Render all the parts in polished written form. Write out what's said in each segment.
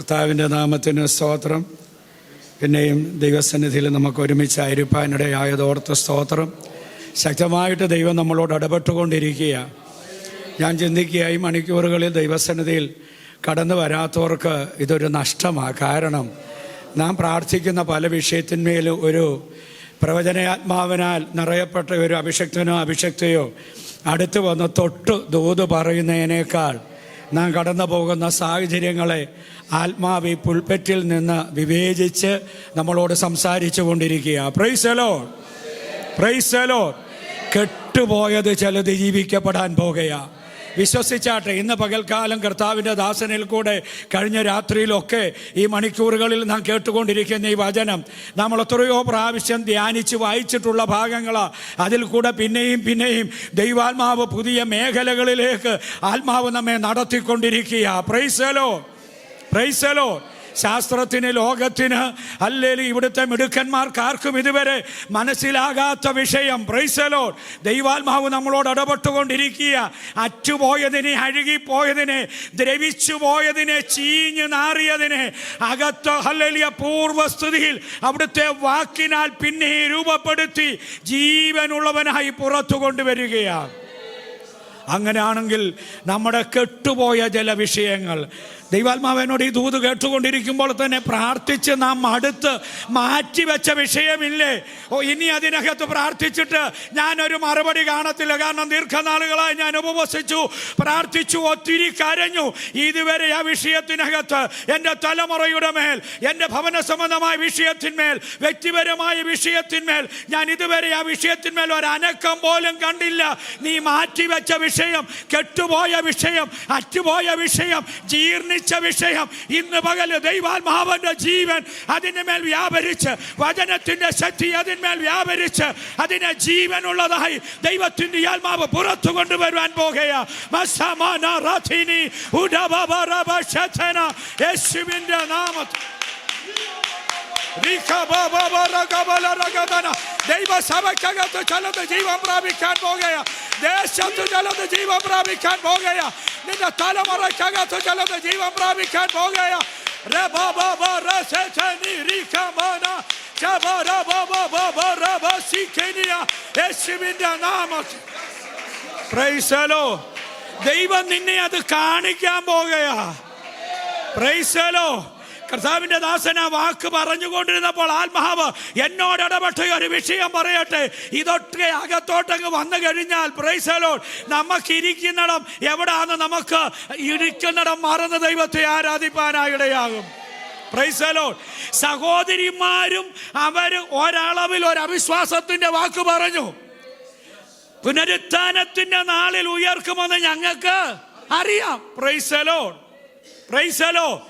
കർത്താവിൻ്റെ നാമത്തിന് സ്തോത്രം. പിന്നെയും ദൈവസന്നിധിയിൽ നമുക്ക് ഒരുമിച്ചായിരിക്കാനിടയായതോർത്ത് സ്തോത്രം. ശക്തമായിട്ട് ദൈവം നമ്മളോട് ഇടപെട്ടുകൊണ്ടിരിക്കുക. ഞാൻ ചിന്തിക്കുക, ഈ മണിക്കൂറുകളിൽ ദൈവസന്നിധിയിൽ കടന്നു വരാത്തവർക്ക് ഇതൊരു നഷ്ടമാണ്. കാരണം നാം പ്രാർത്ഥിക്കുന്ന പല വിഷയത്തിന്മേലും ഒരു പ്രവചനാത്മാവിനാൽ നിറയപ്പെട്ട ഒരു അഭിഷക്തനോ അഭിഷക്തയോ അടുത്ത് വന്ന് തൊട്ട് ദൂത് പറയുന്നതിനേക്കാൾ നാം കടന്നു പോകുന്ന സാഹചര്യങ്ങളെ ആത്മാവി പുൽപ്പറ്റിൽ നിന്ന് വിവേചിച്ച് നമ്മളോട് സംസാരിച്ചു കൊണ്ടിരിക്കുക. Praise the lord, praise the lord. കെട്ടുപോയത് ചിലത് ജീവിക്കപ്പെടാൻ പോകുകയാ. വിശ്വസിച്ചാട്ടെ. ഇന്ന് പകൽക്കാലം കർത്താവിൻ്റെ ദാസനിൽ കൂടെ കഴിഞ്ഞ രാത്രിയിലൊക്കെ ഈ മണിക്കൂറുകളിൽ നാം കേട്ടുകൊണ്ടിരിക്കുന്ന ഈ വചനം നമ്മൾ എത്രയോ പ്രാവശ്യം ധ്യാനിച്ച് വായിച്ചിട്ടുള്ള ഭാഗങ്ങളാണ്. അതിൽ കൂടെ പിന്നെയും പിന്നെയും ദൈവാത്മാവ് പുതിയ മേഖലകളിലേക്ക് ആത്മാവ് നമ്മെ നടത്തിക്കൊണ്ടിരിക്കുക. Praise the lord, praise the lord. ശാസ്ത്രത്തിന്, ലോകത്തിന്, അല്ലെങ്കിൽ ഇവിടുത്തെ മിടുക്കന്മാർക്കാർക്കും ഇതുവരെ മനസ്സിലാകാത്ത വിഷയം. Praise the lord. ദൈവാത്മാവ് നമ്മളോട് ഇടപെട്ടുകൊണ്ടിരിക്കുക. അറ്റുപോയതിനെ, അഴുകിപ്പോയതിനെ, ദ്രവിച്ചു പോയതിനെ, ചീഞ്ഞു നാറിയതിനെ അകത്ത് ഹല്ലേലൂയ പൂർവ്വസ്ഥിതിയിൽ അവിടുത്തെ വാക്കിനാൽ പിന്നെ രൂപപ്പെടുത്തി ജീവനുള്ളവനായി പുറത്തു കൊണ്ടുവരികയാണ്. അങ്ങനെയാണെങ്കിൽ നമ്മുടെ കെട്ടുപോയ ചില വിഷയങ്ങൾ ദൈവാത്മാവിനോട് ഈ ദൂത് കേട്ടുകൊണ്ടിരിക്കുമ്പോൾ തന്നെ പ്രാർത്ഥിച്ച് നാം അടുത്ത് മാറ്റിവെച്ച വിഷയമില്ലേ? ഇനി അതിനകത്ത് പ്രാർത്ഥിച്ചിട്ട് ഞാനൊരു മറുപടി കാണത്തില്ല. കാരണം ദീർഘനാളുകളായി ഞാൻ ഉപവസിച്ചു, പ്രാർത്ഥിച്ചു, ഒത്തിരി കരഞ്ഞു. ഇതുവരെ ആ വിഷയത്തിനകത്ത് എൻ്റെ തലമുറയുടെ മേൽ, എൻ്റെ ഭവന സംബന്ധമായ വിഷയത്തിന്മേൽ, വ്യക്തിപരമായ വിഷയത്തിന്മേൽ ഞാൻ ഇതുവരെ ആ വിഷയത്തിന്മേൽ ഒരനക്കം പോലും കണ്ടില്ല. നീ മാറ്റിവെച്ച വിഷയം, കെട്ടുപോയ വിഷയം, അറ്റുപോയ വിഷയം, ജീർണിച്ച വിഷയം ഇന്ന് പകൽ ദൈവാത്മാവിന്റെ ജീവൻ അതിന്റെ മേൽ വ്യാപരിച്ച്, വചനത്തിന്റെ ശക്തി അതിന്മേൽ വ്യാപരിച്ച് അതിനെ ജീവനുള്ളതായി ദൈവത്തിന്റെ ആത്മാവ് പുറത്തു കൊണ്ടുവരുവാൻ പോകുകയാ. യേശുവിന്റെ നാമത്തിൽ ദൈവസഭയ്ക്കകത്ത് ചിലത് ജീവൻ പ്രാപിക്കാൻ പോകുകയാ. ദേശത്ത് ചിലത് ജീവൻ പ്രാപിക്കാൻ പോകുകയാ. നിന്റെ തലമുറയ്ക്കകത്ത് ചിലത് ജീവൻ പ്രാപിക്കാൻ പോകുകയാ. യേശുവിന്റെ നാമത്തിൽ പ്രൈസ് ദി ലോർഡ്. ദൈവം നിന്നെ അത് കാണിക്കാൻ പോകുകയാ. Praise the Lord. കർത്താവിന്റെ ദാസൻ ആ വാക്ക് പറഞ്ഞുകൊണ്ടിരുന്നപ്പോൾ ആത്മാവ് എന്നോട് ഇടപെട്ട ഒരു വിഷയം പറയട്ടെ. ഇതൊക്കെ അകത്തോട്ടങ്ങ് വന്നു കഴിഞ്ഞാൽ പ്രൈസ് ദി ലോർഡ്, നമുക്ക് ഇരിക്കുന്നിടം എവിടാന്ന് നമുക്ക് ഇരിക്കുന്നിടം മറന്ന് ദൈവത്തെ ആരാധിപ്പാനായിടയാകും. Price the Lord. സഹോദരിമാരും അവർ ഒരളവിൽ ഒരു അവിശ്വാസത്തിന്റെ വാക്ക് പറഞ്ഞു. പുനരുത്ഥാനത്തിന്റെ നാളിൽ ഉയർക്കുമെന്ന് ഞങ്ങൾക്ക് അറിയാം. Price the lord, praise the Lord.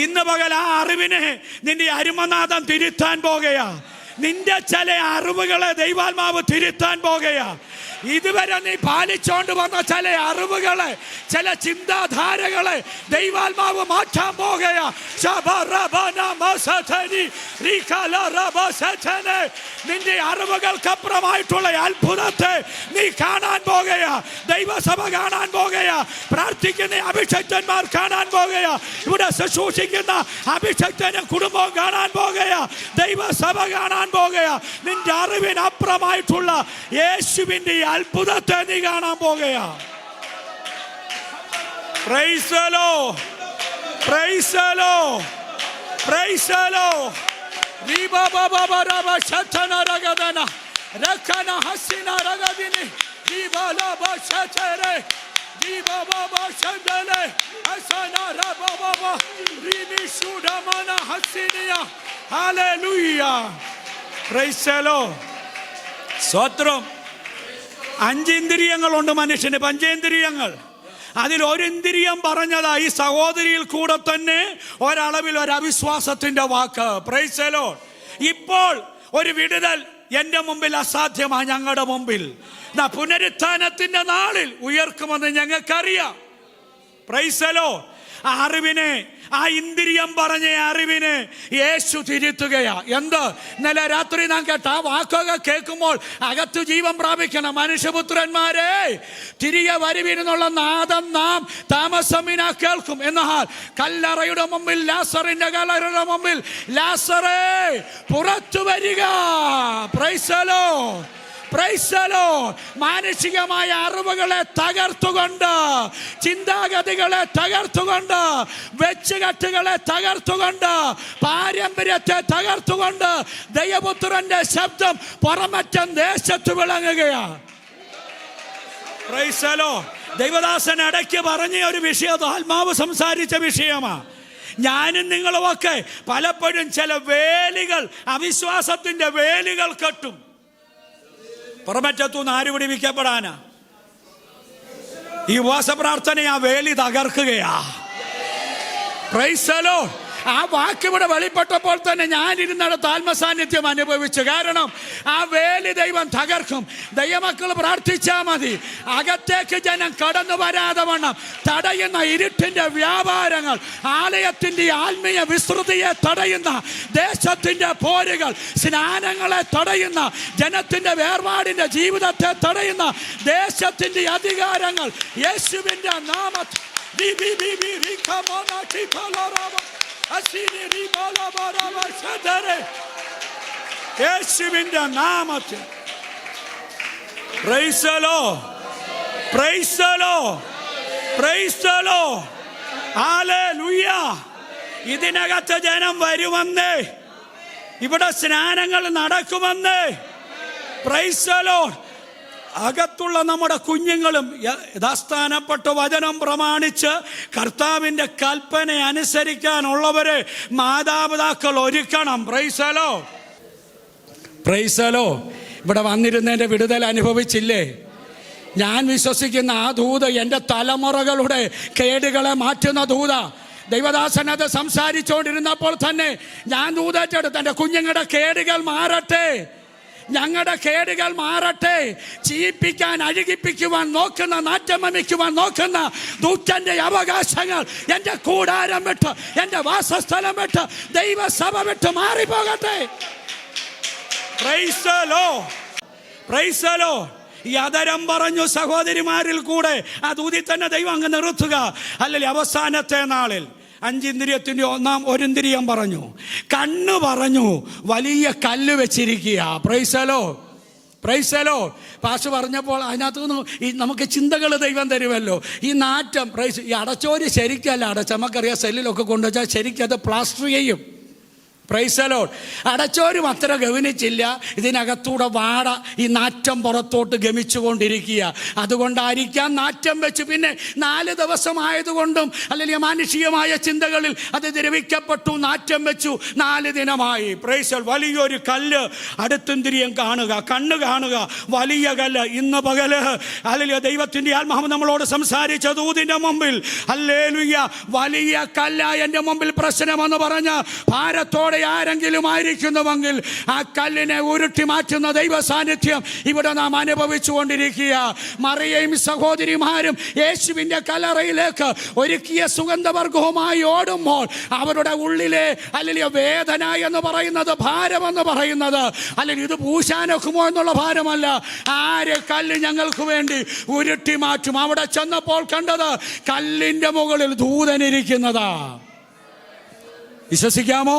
ഇന്ന് പകൽ ആ അറിവിനെ നിന്റെ അരുമനാഥം തിരുത്താൻ പോകുകയാ. നിന്റെ ചില അറിവുകളെ ദൈവാത്മാവ് തിരുത്താൻ പോകുകയാ. ഇതുവരെ നീ പാലിച്ചോണ്ട് വന്ന ചില അറിവുകളെ, ചില ചിന്താധാരകളെ ദൈവാത്മാവ് മാറ്റാൻ പോകുകയാ. നിന്റെ അറിവുകൾക്കപ്പുറമായിട്ടുള്ള അത്ഭുതത്തെ നീ കാണാൻ പോകുകയാ. ദൈവസഭ കാണാൻ പോകുകയാ. പ്രാർത്ഥിക്കുന്ന അഭിഷക്തന്മാർ കാണാൻ പോകുകയാ. ഇവിടെ ശുശ്രൂഷിക്കുന്ന അഭിഷക്തനും കുടുംബവും കാണാൻ പോകുകയാ. ദൈവസഭ കാണാൻ പോകുകയാ. നിന്റെ അറിവിനപ്പുറമായിട്ടുള്ള യേശുവിന്റെ അത്ഭുതത്തെ നീ കാണാൻ പോകുകയാ. Praise the lord, praise the lord, praise the lord. സ്വത്രം. 5 ഇന്ദ്രിയങ്ങളുണ്ട് മനുഷ്യന്, പഞ്ചേന്ദ്രിയങ്ങൾ. അതിൽ ഒരു ഇന്ദ്രിയം പറഞ്ഞതാ ഈ സഹോദരിയിൽ കൂടെ തന്നെ ഒരളവിൽ ഒരു അവിശ്വാസത്തിന്റെ വാക്ക്. Praise the lord. ഇപ്പോൾ ഒരു വിടുതൽ എന്റെ മുമ്പിൽ അസാധ്യമാണ്. ഞങ്ങളുടെ മുമ്പിൽ പുനരുത്ഥാനത്തിന്റെ നാളിൽ ഉയർക്കുമെന്ന് ഞങ്ങൾക്കറിയാം. Price the Lord. അറിവിനെ, ആ ഇന്ദ്രിയം പറഞ്ഞ അറിവിനെ യേശു തിരുത്തുകയാ. എന്ത്? ഇന്നലെ രാത്രി നാം കേട്ട ആ വാക്കൊക്കെ കേൾക്കുമ്പോൾ അകത്തു ജീവൻ പ്രാപിക്കണം. മനുഷ്യപുത്രന്മാരെ തിരികെ വരുവിനെന്നുള്ള നാദം നാം താമസമിനാ കേൾക്കും. എന്നാൽ കല്ലറയുടെ മുമ്പിൽ, ലാസറിന്റെ കല്ലറയുടെ മുമ്പിൽ, ലാസറേ പുറത്തു വരിക. Price the lord, praise the Lord. മാനുഷികമായ അറിവുകളെ തകർത്തുകൊണ്ട്, ചിന്താഗതികളെ തകർത്തുകൊണ്ട്, വെച്ചുകെട്ടുകളെ തകർത്തുകൊണ്ട്, പാരമ്പര്യത്തെ തകർത്തുകൊണ്ട് ദൈവപുത്രന്റെ ശബ്ദം പുറമറ്റം ദേശത്ത് വിളങ്ങുകയാണ്. Price the Lord. ദൈവദാസൻ ഇടയ്ക്ക് പറഞ്ഞ ഒരു വിഷയം, ആത്മാവ് സംസാരിച്ച വിഷയമാണ്. ഞാനും നിങ്ങളുമൊക്കെ പലപ്പോഴും ചില വേലികൾ, അവിശ്വാസത്തിന്റെ വേലികൾ കെട്ടും. പുറമറ്റത്തുനിന്ന് ആര് പിടിവിക്കപ്പെടാനാ? ഈ ഉപവാസ പ്രാർത്ഥന ആ വേലി തകർക്കുകയാ. Price the Lord. ആ വാക്കിവിടെ വെളിപ്പെട്ടപ്പോൾ തന്നെ ഞാനിരുന്നിടത്ത് ആത്മസാന്നിധ്യം അനുഭവിച്ചു. കാരണം ആ വേലി ദൈവം തകർക്കും. ദൈവമക്കൾ പ്രാർത്ഥിച്ചാൽ മതി. അകത്തേക്ക് ജനം കടന്നു വരാതെ വണ്ണം തടയുന്ന ഇരുട്ടിന്റെ വ്യാപാരങ്ങൾ, ആലയത്തിന്റെ ആത്മീയ വിസ്തൃതിയെ തടയുന്ന ദേശത്തിന്റെ പോരുകൾ, സ്നാനങ്ങളെ തടയുന്ന, ജനത്തിന്റെ വേർപാടിന്റെ ജീവിതത്തെ തടയുന്ന ദേശത്തിന്റെ അധികാരങ്ങൾ യേശുവിന്റെ നാമത്തിൽ യേശുവിന്റെ നാമത്തിൽ. Praise the lord, praise the lord, praise the lord. Hallelujah. ഇതിനകത്ത് ജനം വരുമെന്നേ, ഇവിടെ സ്നാനങ്ങൾ നടക്കുമെന്നേ. Praise the lord. അകത്തുള്ള നമ്മുടെ കുഞ്ഞുങ്ങളും യഥാസ്ഥാനപ്പെട്ട വചനം പ്രമാണിച്ച് കർത്താവിന്റെ കൽപ്പന അനുസരിക്കാനുള്ളവരെ മാതാപിതാക്കൾ ഒരുക്കണം. Price the lord, praise the Lord. ഇവിടെ വന്നിരുന്നതിന്റെ വിടുതൽ അനുഭവിച്ചില്ലേ? ഞാൻ വിശ്വസിക്കുന്ന ആ ദൂത് എൻ്റെ തലമുറകളുടെ കേടുകളെ മാറ്റുന്ന ദൂത. ദൈവദാസൻ അത് സംസാരിച്ചുകൊണ്ടിരുന്നപ്പോൾ തന്നെ ഞാൻ ദൂതേറ്റെടുത്ത്, എൻ്റെ കുഞ്ഞുങ്ങളുടെ കേടുകൾ മാറട്ടെ, ഞങ്ങളുടെ കേടുകൾ മാറട്ടെ. ചീപ്പിക്കാൻ, അഴുകിപ്പിക്കുവാൻ നോക്കുന്ന, നാറ്റമമിക്കുവാൻ നോക്കുന്ന ദൂതന്റെ അവകാശങ്ങൾ എൻ്റെ കൂടാരം വിട്ട്, എൻ്റെ വാസസ്ഥലം വിട്ട്, ദൈവസഭ വിട്ട് മാറിപ്പോകട്ടെ. Praise the lord, praise the lord. ഈ അതരം പറഞ്ഞു സഹോദരിമാരിൽ കൂടെ ആ ദൂതി തന്നെ ദൈവം അങ്ങ് നിർത്തുക. അല്ലെങ്കിൽ അവസാനത്തെ നാളിൽ 5 ഇന്ദ്രിയത്തിൻ്റെ ഒരു ഇന്ദ്രിയം പറഞ്ഞു, കണ്ണ് പറഞ്ഞു, വലിയ കല്ല് വെച്ചിരിക്കുക. Price the lord, praise the Lord. Pastor പറഞ്ഞപ്പോൾ അതിനകത്തുനിന്ന് നമുക്ക് ചിന്തകൾ ദൈവം തരുമല്ലോ. ഈ നാറ്റം, ഈ അടച്ചോര് ശരിക്കല്ല അടച്ച, നമുക്കറിയാം സെല്ലിലൊക്കെ കൊണ്ടുവച്ചാൽ ശരിക്കും അത് പ്ലാസ്റ്റർ ചെയ്യും. Price the Lord. അടച്ചോരും അത്ര ഗവനിച്ചില്ല. ഇതിനകത്തൂടെ വാട, ഈ നാറ്റം പുറത്തോട്ട് ഗമിച്ചുകൊണ്ടിരിക്കുക. അതുകൊണ്ടായിരിക്കാം നാറ്റം വെച്ച്. പിന്നെ 4 ദിവസമായതുകൊണ്ടും അല്ലെങ്കിൽ മാനുഷികമായ ചിന്തകളിൽ അത് ദ്രവിക്കപ്പെട്ടു, നാറ്റം വെച്ചു. 4 ദിനമായി. Price the Lord. വലിയൊരു കല്ല്, അടുത്തിന്ദ്രിയം കാണുക, കണ്ണ് കാണുക, വലിയ കല്ല്. ഇന്ന് പകല് അല്ലെങ്കിൽ ദൈവത്തിന്റെ ആത്മാവ് നമ്മളോട് സംസാരിച്ച ദൂതിന്റെ മുമ്പിൽ, ഹല്ലേലൂയ, വലിയ കല്ല എൻ്റെ മുമ്പിൽ പ്രശ്നമെന്ന് പറഞ്ഞ് ഭാരത്തോടെ ആരെങ്കിലും ആയിരിക്കുന്നുവെങ്കിൽ ആ കല്ലിനെ ഉരുട്ടി മാറ്റുന്ന ദൈവ സാന്നിധ്യം ഇവിടെ നാം അനുഭവിച്ചു കൊണ്ടിരിക്കുക. മറിയയും സഹോദരിമാരും യേശുവിന്റെ കല്ലറയിലേക്ക് ഒരുക്കിയ സുഗന്ധവർഗവുമായി ഓടുമ്പോൾ അവരുടെ ഉള്ളിലെ അല്ലെങ്കിൽ വേദന എന്ന് പറയുന്നത്, ഭാരമെന്ന് പറയുന്നത്, അല്ലെങ്കിൽ ഇത് പൂശാനൊക്കുമോ എന്നുള്ള ഭാരമല്ല. ആര് കല്ല് ഞങ്ങൾക്ക് വേണ്ടി ഉരുട്ടി മാറ്റും? അവിടെ ചെന്നപ്പോൾ കണ്ടത് കല്ലിന്റെ മുകളിൽ ദൂതനിരിക്കുന്നതാ. വിശ്വസിക്കാമോ?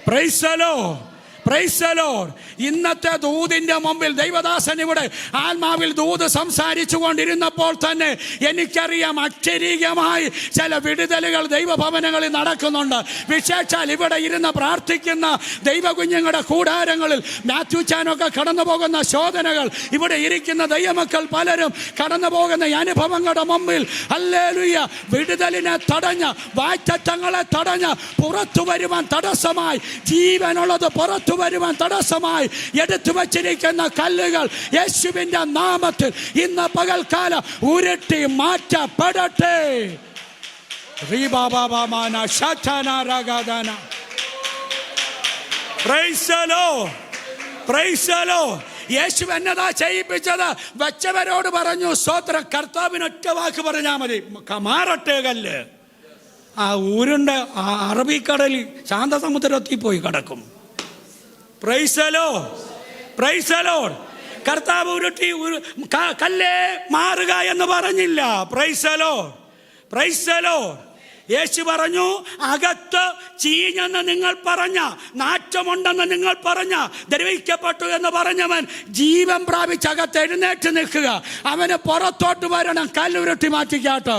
Praise the lord, praise the lord. ഇന്നത്തെ ദൂതിന്റെ മുമ്പിൽ ദൈവദാസൻ ഇവിടെ ആത്മാവിൽ ദൂത് സംസാരിച്ചു കൊണ്ടിരുന്നപ്പോൾ തന്നെ എനിക്കറിയാം അക്ഷരീകമായി ചില വിടുതലുകൾ ദൈവഭവനങ്ങളിൽ നടക്കുന്നുണ്ട്. വിശേഷാൽ ഇവിടെ ഇരുന്ന് പ്രാർത്ഥിക്കുന്ന ദൈവകുഞ്ഞുങ്ങളുടെ കൂടാരങ്ങളിൽ മാത്യു ചാനൊക്കെ കടന്നു പോകുന്ന ശോധനകൾ, ഇവിടെ ഇരിക്കുന്ന ദൈവമക്കൾ പലരും കടന്നു പോകുന്ന അനുഭവങ്ങളുടെ മുമ്പിൽ ഹല്ലേലൂയ, വിടുതലിനെ തടഞ്ഞ്, വായ്ത്തങ്ങളെ തടഞ്ഞ്, പുറത്തു വരുവാൻ തടസ്സമായി, ജീവനുള്ളത് പുറത്തു വരുവാൻ തടസ്സമായി എടുത്തു വച്ചിരിക്കുന്ന കല്ലുകൾ യേശുവിന്റെ നാമത്തിൽ ഇന്ന് പകൽക്കാലം ഉരുട്ടി മാറ്റപ്പെടട്ടെ. യേശു എന്നതാ ചെയ്യിപ്പിച്ചത്? വെച്ചവരോട് പറഞ്ഞു സ്തോത്രം. കർത്താവിന് ഒറ്റ വാക്ക് പറഞ്ഞാൽ മതി, മാറട്ടെ കല്ല്. ആ ഊരുണ്ട് ആ അറബിക്കടലിൽ ശാന്തസമുദ്രത്തിൽ പോയി കിടക്കും. Praise the lord, praise the lord. കർത്താവ് ഉരുട്ടി കല്ലേ മാറുക എന്ന് പറഞ്ഞില്ല. Praise the lord, praise the lord. യേശു പറഞ്ഞു, അകത്ത് ചീഞ്ഞെന്ന് നിങ്ങൾ പറഞ്ഞ, നാറ്റമുണ്ടെന്ന് നിങ്ങൾ പറഞ്ഞ, ദ്രവിക്കപ്പെട്ടു എന്ന് പറഞ്ഞവൻ ജീവൻ പ്രാപിച്ച് അകത്ത് എഴുന്നേറ്റ് നിൽക്കുക. അവന് പുറത്തോട്ട് വരണം, കല്ലുരുട്ടി മാറ്റിക്കാട്ട്.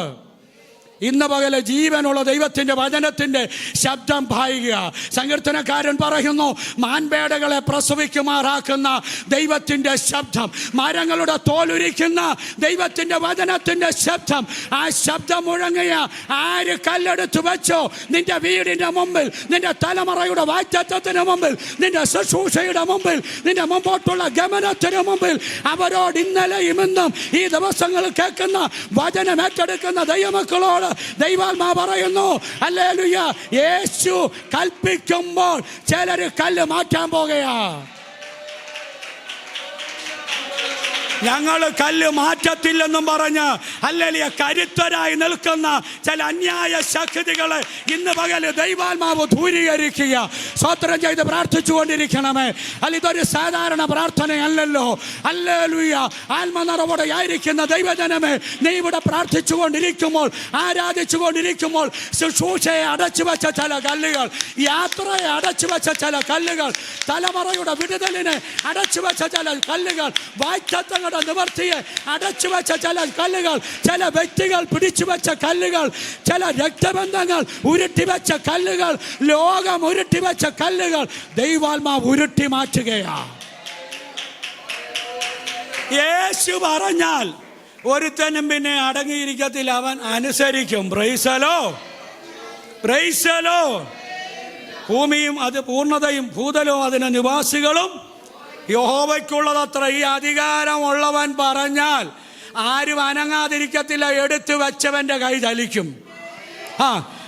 ഇന്ന് പകല് ജീവനുള്ള ദൈവത്തിന്റെ വചനത്തിന്റെ ശബ്ദം പായുക. സങ്കീർത്തനക്കാരൻ പറയുന്നു, മാൻപേടകളെ പ്രസവിക്കുമാറാക്കുന്ന ദൈവത്തിന്റെ ശബ്ദം, മരങ്ങളുടെ തോലുരിക്കുന്ന ദൈവത്തിന്റെ വചനത്തിന്റെ ശബ്ദം. ആ ശബ്ദം മുഴങ്ങിയ ആര് കല്ലെടുത്ത് വെച്ചോ നിന്റെ വീടിന്റെ മുമ്പിൽ, നിന്റെ തലമുറയുടെ വാഗ്ദത്തത്തിന് മുമ്പിൽ, നിന്റെ ശുശ്രൂഷയുടെ മുമ്പിൽ, നിന്റെ മുമ്പോട്ടുള്ള ഗമനത്തിന് മുമ്പിൽ, അവരോട് ഇന്നലെയും ഇന്നും ഈ ദിവസങ്ങൾ കേൾക്കുന്ന വചനം ഏറ്റെടുക്കുന്ന ദൈവമക്കളോട് ദൈവാത്മാ പറയുന്നു, ഹല്ലേലൂയ, യേശു കൽപ്പിക്കുമ്പോൾ ചിലര് കല്ല് മാറ്റാൻ പോകുകയാ. ഞങ്ങൾ കല്ല് മാറ്റത്തില്ലെന്നും പറഞ്ഞ് ഹല്ലേലൂയ കരുത്തരായി നിൽക്കുന്ന ചില അന്യായ ശക്തികളെ ഇന്ന് പകല് ദൈവാത്മാവ് ദൂരീകരിക്കുക. സ്തോത്രം ചെയ്ത് പ്രാർത്ഥിച്ചുകൊണ്ടിരിക്കണമേ. അല്ല, ഇതൊരു സാധാരണ പ്രാർത്ഥനയല്ലല്ലോ. ഹല്ലേലൂയ, ആത്മനിറവോടെ ആയിരിക്കുന്ന ദൈവജനമേ, നീ ഇവിടെ പ്രാർത്ഥിച്ചുകൊണ്ടിരിക്കുമ്പോൾ, ആരാധിച്ചുകൊണ്ടിരിക്കുമ്പോൾ, ശുശ്രൂഷയെ അടച്ചു വെച്ച ചില കല്ലുകൾ, യാത്രയെ അടച്ചു വെച്ച ചില കല്ലുകൾ, തലമുറയുടെ വിടുതലിനെ അടച്ചു വെച്ച ചില കല്ലുകൾ, വാഗ്ദത്തങ്ങൾ നിവർത്തിയെ അടച്ചു വെച്ച ചില കല്ലുകൾ, ചില വ്യക്തികൾ പിടിച്ചു വെച്ച കല്ലുകൾ, ചില രക്തബന്ധങ്ങൾ ഉരുട്ടിവെച്ച കല്ലുകൾ, ലോകം ഉരുട്ടിവെച്ച കല്ലുകൾ ദൈവാത്മാവ് ഉരുട്ടി മാറ്റുകയാ. യേശു പറഞ്ഞാൽ ഒരുത്തനും പിന്നെ അടങ്ങിയിരിക്കത്തില്ല, അവൻ അനുസരിക്കും. Praise the lord, praise the lord. ഭൂമിയും അത് പൂർണ്ണതയും ഭൂതലവും അതിന് നിവാസികളും യഹോവയ്ക്കുള്ളതത്ര. ഈ അധികാരമുള്ളവൻ പറഞ്ഞാൽ ആരും അനങ്ങാതിരിക്കത്തില്ല, എടുത്തു വെച്ചവന്റെ കൈ ചലിക്കും.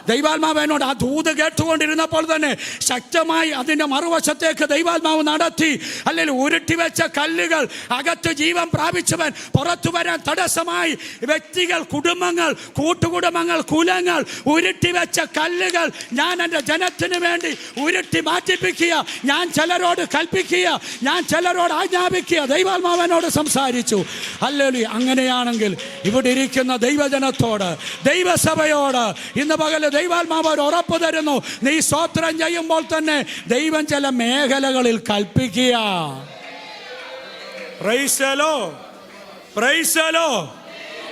ദൈവാത്മാവിനോട് ആ ദൂത് കേട്ടുകൊണ്ടിരുന്നപ്പോൾ തന്നെ ശക്തമായി അതിൻ്റെ മറുവശത്തേക്ക് ദൈവാത്മാവ് നടത്തി. അല്ലെങ്കിൽ ഉരുട്ടിവെച്ച കല്ലുകൾ, അകത്ത് ജീവൻ പ്രാപിച്ചവൻ പുറത്തു വരാൻ തടസ്സമായി വ്യക്തികൾ, കുടുംബങ്ങൾ, കൂട്ടുകുടുംബങ്ങൾ, കുലങ്ങൾ, ഉരുട്ടിവെച്ച കല്ലുകൾ ഞാൻ എൻ്റെ ജനത്തിന് വേണ്ടി ഉരുട്ടി മാറ്റിപ്പിക്കുക. ഞാൻ ചിലരോട് കൽപ്പിക്കുക, ഞാൻ ചിലരോട് ആജ്ഞാപിക്കുക. ദൈവാത്മാവിനോട് സംസാരിച്ചു. ഹല്ലേലൂയ. അങ്ങനെയാണെങ്കിൽ ഇവിടെ ഇരിക്കുന്ന ദൈവജനത്തോട്, ദൈവസഭയോട് ഇന്ന് പകല് ദൈവാത്മാവ് ഒരു ഉറപ്പ് തരുന്നു. നീ സ്തോത്രം ചെയ്യുമ്പോൾ തന്നെ ദൈവം ചില മേഖലകളിൽ കൽപ്പിക്കുക. Praise the lord, praise the lord.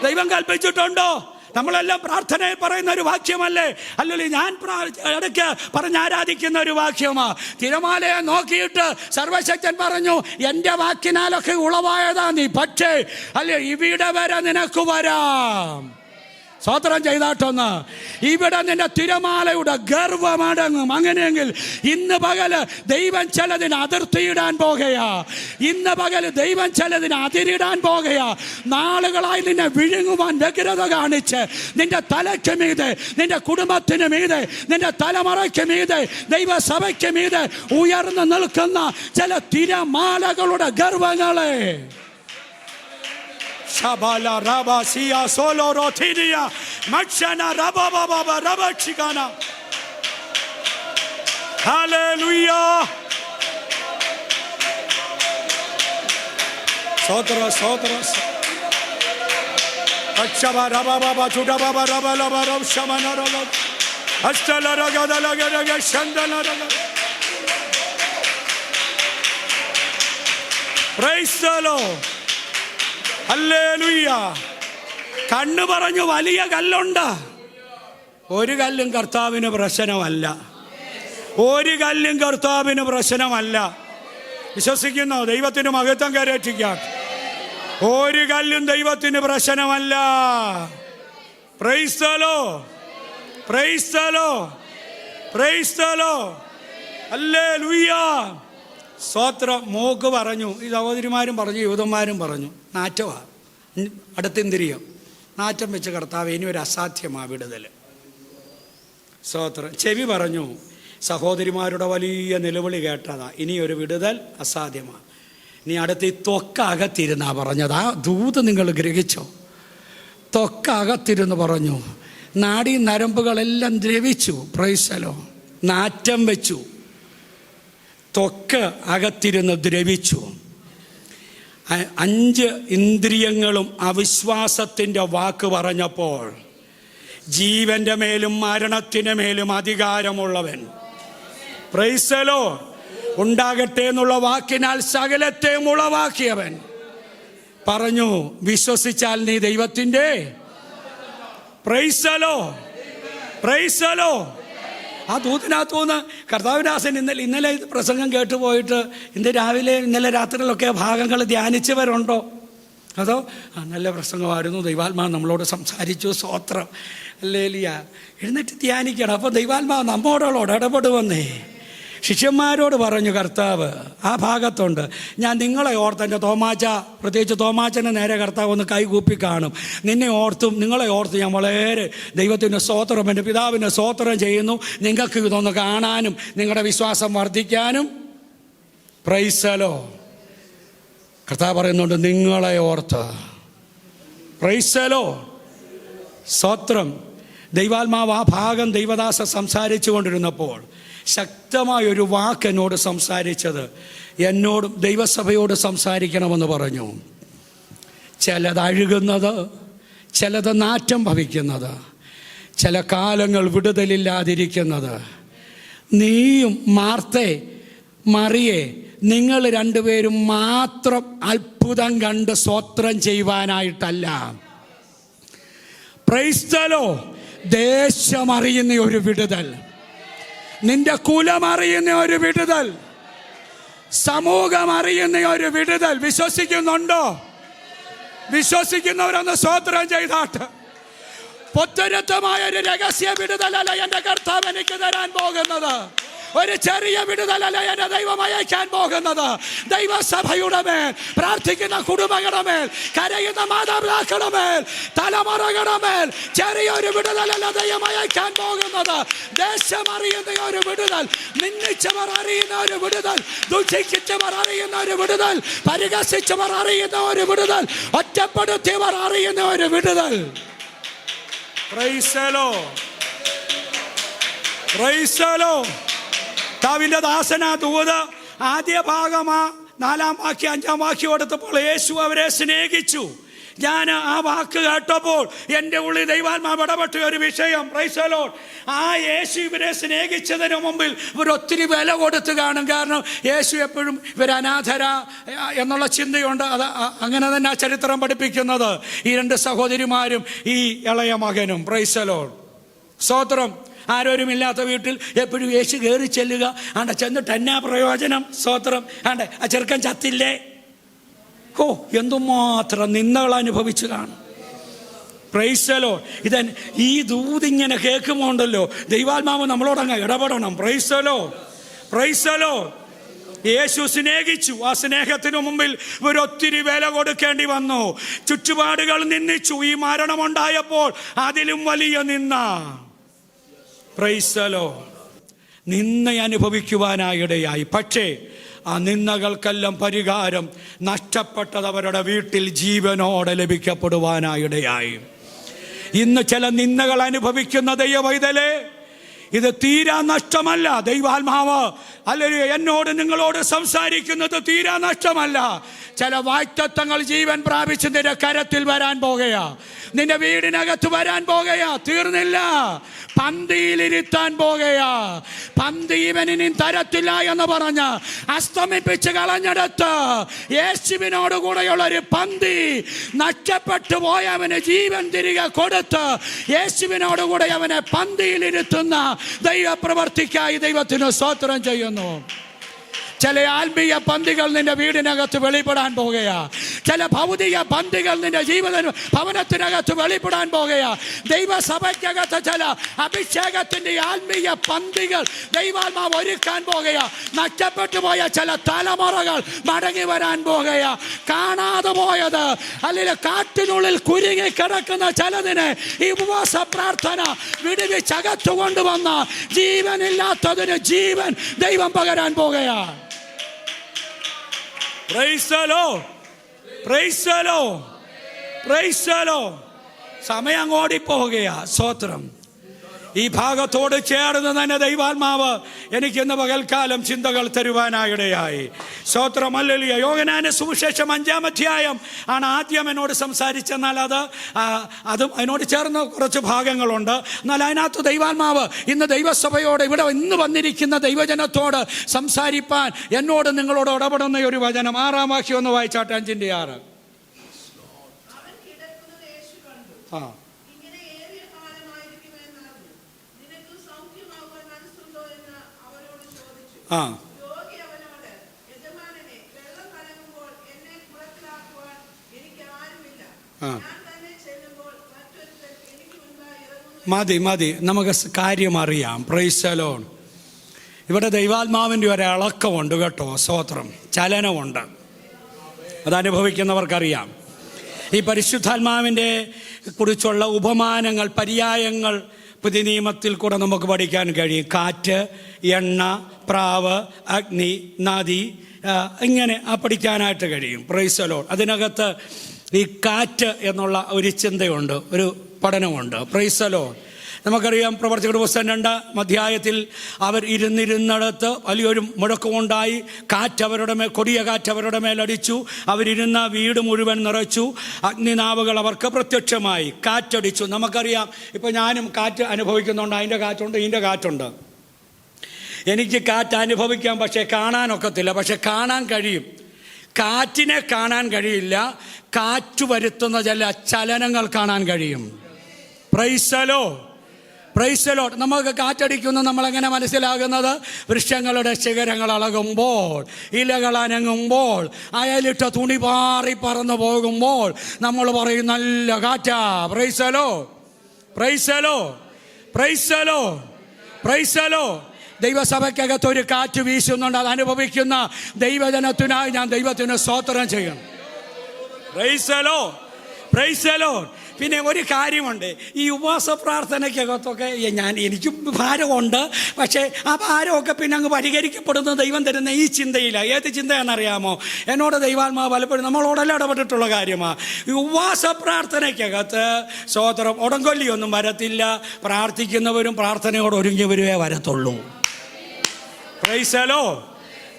ദൈവം കൽപ്പിച്ചിട്ടുണ്ടോ? നമ്മളെല്ലാം പ്രാർത്ഥനയിൽ പറയുന്ന ഒരു വാക്യമല്ലേ? അല്ലെങ്കിൽ ഞാൻ ഇടയ്ക്ക് പറഞ്ഞ് ആരാധിക്കുന്ന ഒരു വാക്യമാ. തിരമാലയെ നോക്കിയിട്ട് സർവശക്തൻ പറഞ്ഞു, എൻ്റെ വാക്കിനാലൊക്കെ ഉളവായതാ നീ, പക്ഷേ അല്ലേ ഇവിടെ വരെ നിനക്ക് വരാം. സ്തോത്രം ചെയ്താട്ടൊന്ന്. ഇവിടെ നിന്റെ തിരമാലയുടെ ഗർവമടങ്ങും. അങ്ങനെയെങ്കിൽ ഇന്ന് പകല് ദൈവം ചിലതിന് അതിർത്തിയിടാൻ പോകുകയാ. ഇന്ന് പകല് ദൈവം ചിലതിന് അതിരിടാൻ പോകുകയാ. നാളുകളായി നിന്നെ വിഴുങ്ങുവാൻ വ്യഗ്രത കാണിച്ച് നിന്റെ തലയ്ക്ക് മീതെ, നിന്റെ കുടുംബത്തിന് മീതെ, നിന്റെ തലമുറയ്ക്ക് മീതെ, ദൈവസഭയ്ക്ക് മീതെ ഉയർന്നു നിൽക്കുന്ന ചില തിരമാലകളുടെ ഗർവങ്ങളെ Shabala Raba Sia Solo Rotidia Machana Raba Baba Raba Chigana. Hallelujah. Sotra Sotra Achaba Raba Baba Chuda Baba Raba Laba Rab Shamana Raba Astala Raga Laga Raga Shandala Raga. Praise the Lord. Hallelujah. കണ്ണ് പറഞ്ഞു വലിയ കല്ലുണ്ട്. ഒരു കല്ലും കർത്താവിന് പ്രശ്നമല്ല. ഒരു കല്ലും കർത്താവിന് പ്രശ്നമല്ല. വിശ്വസിക്കുന്നു? ദൈവത്തിന് മഹത്വം കരേറ്റിക്കാം. ഒരു കല്ലും ദൈവത്തിന് പ്രശ്നമല്ല. Price the lord, praise the lord, praise the lord. Hallelujah. സ്തോത്രം. മോക്ക് പറഞ്ഞു, ഈ സഹോദരിമാരും പറഞ്ഞു, യൂതന്മാരും പറഞ്ഞു, നാറ്റമാ, അടുത്തിന്തിരിയം, നാറ്റം വെച്ച് കർത്താവ് ഇനി ഒരു അസാധ്യമാ വിടുതൽ. സ്തോത്രം. ചെവി പറഞ്ഞു, സഹോദരിമാരുടെ വലിയ നിലവിളി കേട്ടതാ, ഇനിയൊരു വിടുതൽ അസാധ്യമാണ്. നീ അടുത്ത് ഈ ത്വക്കകത്തിരുന്നാ പറഞ്ഞത്. ആ ദൂത് നിങ്ങൾ ഗ്രഹിച്ചോ? ത്വക്കകത്തിരുന്ന് പറഞ്ഞു, നാഡീ നരമ്പുകളെല്ലാം ദ്രവിച്ചു. പ്രൈസലോ. നാറ്റം വെച്ചു. ത്വക്ക് അകത്തിരുന്ന് ദ്രവിച്ചു. 5 ഇന്ദ്രിയങ്ങളും അവിശ്വാസത്തിൻ്റെ വാക്ക് പറഞ്ഞപ്പോൾ ജീവൻ്റെ മേലും മരണത്തിന് മേലും അധികാരമുള്ളവൻ, പ്രൈസലോ, ഉണ്ടാകട്ടെ എന്നുള്ള വാക്കിനാൽ സകലത്തെയും ഉളവാക്കിയവൻ പറഞ്ഞു, വിശ്വസിച്ചാൽ നീ ദൈവത്തിൻ്റെ, പ്രൈസലോ, പ്രൈസലോ. ആ ദൂതിനകത്തുനിന്ന് കർത്താവിദാസൻ ഇന്നലെ പ്രസംഗം കേട്ടുപോയിട്ട് ഇന്നലെ രാത്രിയിലൊക്കെ ഭാഗങ്ങൾ ധ്യാനിച്ചവരുണ്ടോ? അതോ നല്ല പ്രസംഗമായിരുന്നു, ദൈവാത്മാവ് നമ്മളോട് സംസാരിച്ചു, സ്തോത്രം, ഹല്ലേലൂയ, എഴുന്നേറ്റ് ധ്യാനിക്കണം. അപ്പോൾ ദൈവാത്മാവ് നമ്മോടോട് ഇടപെടുവന്നേ. ശിഷ്യന്മാരോട് പറഞ്ഞു കർത്താവ്, ആ ഭാഗത്തുണ്ട്, ഞാൻ നിങ്ങളെ ഓർത്ത്, എൻ്റെ തോമാച്ച, പ്രത്യേകിച്ച് തോമാച്ചൻ്റെ നേരെ കർത്താവ് ഒന്ന് കൈകൂപ്പി കാണും, നിന്നെ ഓർത്തും നിങ്ങളെ ഓർത്ത് ഞാൻ വളരെ ദൈവത്തിൻ്റെ സ്തോത്രം, എൻ്റെ പിതാവിൻ്റെ സ്തോത്രം ചെയ്യുന്നു. നിങ്ങൾക്ക് ഇതൊന്ന് കാണാനും നിങ്ങളുടെ വിശ്വാസം വർദ്ധിക്കാനും. പ്രൈസലോ. കർത്താവ് പറയുന്നുണ്ട്, നിങ്ങളെ ഓർത്ത്. പ്രൈസലോ, സ്തോത്രം. ദൈവാത്മാവ് ആ ഭാഗം ദൈവദാസ സംസാരിച്ചു കൊണ്ടിരുന്നപ്പോൾ ശക്തമായൊരു വാക്ക് എന്നോട് സംസാരിച്ചത്, എന്നോടും ദൈവസഭയോട് സംസാരിക്കണമെന്ന് പറഞ്ഞു. ചിലത് അഴുകുന്നത്, ചിലത് നാറ്റം ഭവിക്കുന്നത്, ചില കാലങ്ങൾ വിടുതലില്ലാതിരിക്കുന്നത്. നീയും മാർത്തേ, മറിയേ, നിങ്ങൾ രണ്ടുപേരും മാത്രം അത്ഭുതം കണ്ട് സ്തോത്രം ചെയ്യുവാനായിട്ടല്ല. Price the Lord. ദേശം അറിയുന്ന ഒരു വിടുതൽ, നിന്റെ കുലം അറിയുന്ന ഒരു വിടുതൽ, സമൂഹം അറിയുന്ന ഒരു വിടുതൽ. വിശ്വസിക്കുന്നുണ്ടോ? വിശ്വസിക്കുന്നവരൊന്ന് സ്തോത്രം ചെയ്താട്ട്. പുത്തരത്വമായ ഒരു രഹസ്യ വിടുതലല്ല എൻ്റെ കർത്താവ് എനിക്ക് തരാൻ പോകുന്നത്. ഒരു ചെറിയ വിടുതലല്ല എൻ്റെ ദൈവം അയക്കാൻ പോകുന്നത്. ദൈവസഭയുടെ മേൽ, പ്രാർത്ഥിക്കുന്ന കുടുംബങ്ങളുടെ മേൽ, കരയുന്ന മാതാപിതാക്കളുടെ മേൽ, തലമുറകളുടെ മേൽ ചെറിയൊരു വിടുതലല്ല ദൈവം അയക്കാൻ പോകുന്നത്. ദേശം അറിയുന്ന ഒരു വിടുതൽ, നിന്ദിച്ചവർ അറിയുന്ന ഒരു വിടുതൽ, ദുഷിച്ചവർ അറിയുന്ന ഒരു വിടുതൽ, പരിഹസിച്ചവർ അറിയുന്ന ഒരു വിടുതൽ, ഒറ്റപ്പെടുത്തിയവർ അറിയുന്ന ഒരു വിടുതൽ. Price the lord. Praise the Lord. കർത്താവിൻ്റെ ദാസനാ ദൂത് ആദ്യ ഭാഗമാ 4-ാം വാക്യം 5-ാം വാക്യം എടുത്തപ്പോൾ യേശു അവരെ സ്നേഹിച്ചു. ഞാൻ ആ വാക്ക് കേട്ടപ്പോൾ എൻ്റെ ഉള്ളിൽ ദൈവാത്മാവ് ഇടപെട്ട ഒരു വിഷയം. Praise the Lord. ആ യേശു ഇവരെ സ്നേഹിച്ചതിന് മുമ്പിൽ ഇവരൊത്തിരി വില കൊടുത്ത് കാണും. കാരണം യേശു എപ്പോഴും ഇവർ അനാഥര എന്നുള്ള ചിന്തയുണ്ട്. അത് അങ്ങനെ തന്നെ ആ ചരിത്രം പഠിപ്പിക്കുന്നത്. ഈ 2 സഹോദരിമാരും ഈ ഇളയ മകനും. Price the lord. സ്തോത്രം. ആരോരുമില്ലാത്ത വീട്ടിൽ എപ്പോഴും യേശു കയറി ചെല്ലുക. ആണ്ട ചെന്നിട്ട് എന്നാ പ്രയോജനം? സ്തോത്രം. ആണ്ടെ ആ ചെറുക്കൻ ചത്തില്ലേ? ഓ, എന്തുമാത്രം നിന്ദകൾ അനുഭവിച്ചു കാണും. Praise the lord. ഈ ദൂതിങ്ങനെ കേൾക്കുമ്പോണ്ടല്ലോ ദൈവാത്മാവ് നമ്മളോടങ്ങ് ഇടപെടണം. Praise the lord. Praise the lord. യേശു സ്നേഹിച്ചു. ആ സ്നേഹത്തിനു മുമ്പിൽ ഇവരൊത്തിരി വില കൊടുക്കേണ്ടി വന്നു. ചുറ്റുപാടുകൾ നിന്ദിച്ചു. ഈ മരണമുണ്ടായപ്പോൾ അതിലും വലിയ നിന്ന. Price the Lord. നിന്ന അനുഭവിക്കുവാനായിടയായി. പക്ഷേ ആ നിന്ദകൾക്കെല്ലാം പരിഹാരം നഷ്ടപ്പെട്ടത് അവരുടെ വീട്ടിൽ ജീവനോടെ ലഭിക്കപ്പെടുവാനായിടയായി. ഇന്ന് ചില നിന്ദകൾ അനുഭവിക്കുന്ന ദൈവവൈതലേ, ഇത് തീരാ നഷ്ടമല്ല. ദൈവാത്മാവ് അല്ലെങ്കിൽ എന്നോട് നിങ്ങളോട് സംസാരിക്കുന്നത് തീരാ നഷ്ടമല്ല. ചില വാഗ്ദത്തങ്ങൾ ജീവൻ പ്രാപിച്ച് നിന്റെ കരത്തിൽ വരാൻ പോകുകയാ, നിന്റെ വീടിനകത്ത് വരാൻ പോകുകയാ. തീർന്നില്ല. പന്തിയിലിരുത്താൻ പോകുകയാ. പന്തി ഇവനിനി തരത്തില്ല എന്ന് പറഞ്ഞ് അസ്തമിപ്പിച്ച് കളഞ്ഞെടുത്ത് യേശുവിനോട് കൂടെയുള്ള ഒരു പന്തി നഷ്ടപ്പെട്ടു പോയവന് ജീവൻ തിരികെ കൊടുത്ത് യേശുവിനോട് കൂടെ അവനെ പന്തിയിലിരുത്തുന്ന ദൈവപ്രവർത്തിക്കായി ദൈവത്തിന് സ്തോത്രം ചെയ്യുന്നു. ചില ആത്മീയ പന്തികൾ നിന്റെ വീടിനകത്ത് വെളിപ്പെടാൻ പോകുകയാ. ചില ഭൗതിക പന്തികൾ നിന്റെ ജീവിത ഭവനത്തിനകത്ത് വെളിപ്പെടാൻ പോകുകയാ. ദൈവസഭയ്ക്കകത്ത് ചില അഭിഷേകത്തിന്റെ ആത്മീയ പന്തികൾ ദൈവാത്മാവ് ഒരുക്കാൻ പോകുകയാ. നഷ്ടപ്പെട്ടു പോയ ചില തലമുറകൾ മടങ്ങി വരാൻ പോകുകയാ. കാണാതെ പോയത് അല്ലെങ്കിൽ കാട്ടിനുള്ളിൽ കുരുങ്ങി കിടക്കുന്ന ചിലതിനെ ഈ ഉപവാസ പ്രാർത്ഥന വിടുവിച്ചകത്തു കൊണ്ടുവന്ന ജീവനില്ലാത്തതിന് ജീവൻ ദൈവം പകരാൻ പോകുകയാ. Praise the Lord. Praise the Lord. Praise the Lord. സമയം അങ്ങോടിപ്പോവുകയാ. സ്തോത്രം. ഈ ഭാഗത്തോട് ചേർന്ന് തന്നെ ദൈവാത്മാവ് എനിക്ക് ഇന്ന് പകൽക്കാലം ചിന്തകൾ തരുവാനായിടയായി. സ്തോത്രം. ഹല്ലേലൂയ. യോഹന്നാന്റെ സുവിശേഷം 5-ാം അധ്യായം ആണ് ആദ്യം എന്നോട് സംസാരിച്ചെന്നാൽ അതും അതിനോട് ചേർന്ന് കുറച്ച് ഭാഗങ്ങളുണ്ട്. എന്നാൽ അതിനകത്ത് ദൈവാത്മാവ് ഇന്ന് ദൈവസഭയോട് ഇവിടെ ഇന്ന് വന്നിരിക്കുന്ന ദൈവജനത്തോട് സംസാരിപ്പാൻ എന്നോട് നിങ്ങളോട് ഇടപെടുന്ന ഒരു വചനം 6-ാം വാക്യം ഒന്ന് വായിച്ചാട്ടെ. 5-ന്റെ 6. മതി നമുക്ക് കാര്യം അറിയാം. Price the Lord. ഇവിടെ ദൈവാത്മാവിൻ്റെ ഒരു ഇളക്കമുണ്ട് കേട്ടോ. സ്തോത്രം. ചലനമുണ്ട്. അതനുഭവിക്കുന്നവർക്കറിയാം. ഈ പരിശുദ്ധാത്മാവിൻ്റെ കുറിച്ചുള്ള ഉപമാനങ്ങൾ, പര്യായങ്ങൾ പുതിയ നിയമത്തിൽ കൂടെ നമുക്ക് പഠിക്കാൻ കഴിയും. കാറ്റ്, എണ്ണ, പ്രാവ്, അഗ്നി, നദി, ഇങ്ങനെ പഠിക്കാനായിട്ട് കഴിയും. Price the Lord. അതിനകത്ത് ഈ കാറ്റ് എന്നുള്ള ഒരു ചിന്തയുണ്ട്, ഒരു പഠനമുണ്ട്. Price the Lord. നമുക്കറിയാം പ്രവർത്തികളുടെ പുസ്തകം 2-ാം അധ്യായത്തിൽ അവർ ഇരുന്നിരുന്നിടത്ത് വലിയൊരു മുഴക്കമുണ്ടായി. കൊടിയ കാറ്റ് അവരുടെ മേലടിച്ചു. അവരിരുന്ന വീട് മുഴുവൻ നിറച്ചു. അഗ്നിനാവുകൾ അവർക്ക് പ്രത്യക്ഷമായി. കാറ്റടിച്ചു. നമുക്കറിയാം, ഇപ്പം ഞാനും കാറ്റ് അനുഭവിക്കുന്നുണ്ട്. അതിൻ്റെ കാറ്റുണ്ട്, ഇതിൻ്റെ കാറ്റുണ്ട്. എനിക്ക് കാറ്റ് അനുഭവിക്കാം, പക്ഷേ കാണാനൊക്കത്തില്ല. പക്ഷെ കാണാൻ കഴിയും. കാറ്റിനെ കാണാൻ കഴിയില്ല. കാറ്റ് വരുത്തുന്ന ചില ചലനങ്ങൾ കാണാൻ കഴിയും. Price the lord. Praise the Lord. നമുക്ക് കാറ്റടിക്കുന്നു നമ്മളെങ്ങനെ മനസ്സിലാകുന്നത്? വൃക്ഷങ്ങളുടെ ശിഖരങ്ങൾ ഇളകുമ്പോൾ, ഇലകൾ അനങ്ങുമ്പോൾ, അയലിട്ട തുണി പാറി പറന്നു പോകുമ്പോൾ നമ്മൾ പറയും നല്ല കാറ്റാ. Praise the lord. Praise the lord. Praise the lord. Praise the lord. ദൈവസഭയ്ക്കകത്ത് ഒരു കാറ്റ് വീശുന്നുണ്ട്. അത് അനുഭവിക്കുന്ന ദൈവജനത്തിനായി ഞാൻ ദൈവത്തിന് സ്തോത്രം ചെയ്യണം. Price the lord. Praise the Lord. പിന്നെ ഒരു കാര്യമുണ്ട്, ഈ ഉപവാസ പ്രാർത്ഥനയ്ക്കകത്തൊക്കെ എനിക്കും ഭാരമുണ്ട്. പക്ഷേ ആ ഭാരമൊക്കെ പിന്നെ അങ്ങ് പരിഹരിക്കപ്പെടുന്ന ദൈവം തരുന്ന ഈ ചിന്തയിലാണ്. ഏത് ചിന്തയാണെന്നറിയാമോ? എന്നോട് ദൈവാത്മാവ് പലപ്പോഴും നമ്മളോടെല്ലാം ഇടപെട്ടിട്ടുള്ള കാര്യമാണ്. ഈ ഉപവാസ പ്രാർത്ഥനയ്ക്കകത്ത് സ്തോത്രം ഉടങ്കൊല്ലിയൊന്നും വരത്തില്ല. പ്രാർത്ഥിക്കുന്നവരും പ്രാർത്ഥനയോട് ഒരുങ്ങിയവരുമേ വരത്തുള്ളൂ. Price the lord.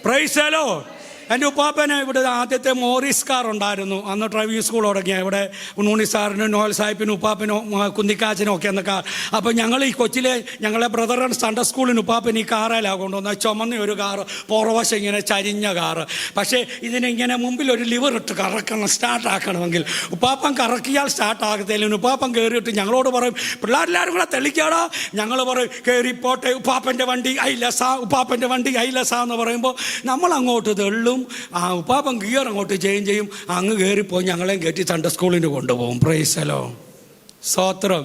Praise the Lord. എൻ്റെ ഉപ്പാപ്പന് ഇവിടെ ആദ്യത്തെ മോറിസ് കാർ ഉണ്ടായിരുന്നു. അന്ന് ഡ്രൈവിംഗ് സ്കൂൾ തുടങ്ങിയ ഇവിടെ ഉണ്ണി സാറിനും നോയൽ സാഹിബിനും ഉപ്പാപ്പനും കുന്തിക്കാച്ചനും ഒക്കെ എന്ന കാർ. അപ്പോൾ ഞങ്ങൾ ഈ കൊച്ചിലെ ഞങ്ങളെ ബ്രദർ ആൻഡ് സൺഡേ സ്കൂളിന് ഉപ്പാപ്പൻ ഈ കാറിലാണ് കൊണ്ടുവന്നത്. ചുമന്ന ഒരു കാറ്, പുറവശം ഇങ്ങനെ ചരിഞ്ഞ കാറ്. പക്ഷേ ഇതിനിങ്ങനെ മുമ്പിൽ ഒരു ലിവർ ഇട്ട് കറക്കണം, സ്റ്റാർട്ടാക്കണമെങ്കിൽ. ഉപ്പാപ്പൻ കറക്കിയാൽ സ്റ്റാർട്ടാകത്തില്ല. ഉപ്പാപ്പൻ കയറിയിട്ട് ഞങ്ങളോട് പറയും, പിള്ളേരെല്ലാവരും കൂടെ തെളിക്കാടാ. ഞങ്ങൾ പറയും കയറിപ്പോട്ടെ, ഉപ്പാപ്പൻ്റെ വണ്ടി ഐലസാ, ഉപ്പാപ്പൻ്റെ വണ്ടി ഐലസാ എന്ന് പറയുമ്പോൾ നമ്മൾ അങ്ങോട്ട് തെള്ളും. ആ ഉപ്പാപ്പൻ ഗിയർ അങ്ങോട്ട് ചേഞ്ച് ചെയ്യും. അങ്ങ് കയറിപ്പോയി ഞങ്ങളെയും കയറ്റി സൺഡേ സ്കൂളിന് കൊണ്ടുപോകും. Price the lord. സ്തോത്രം.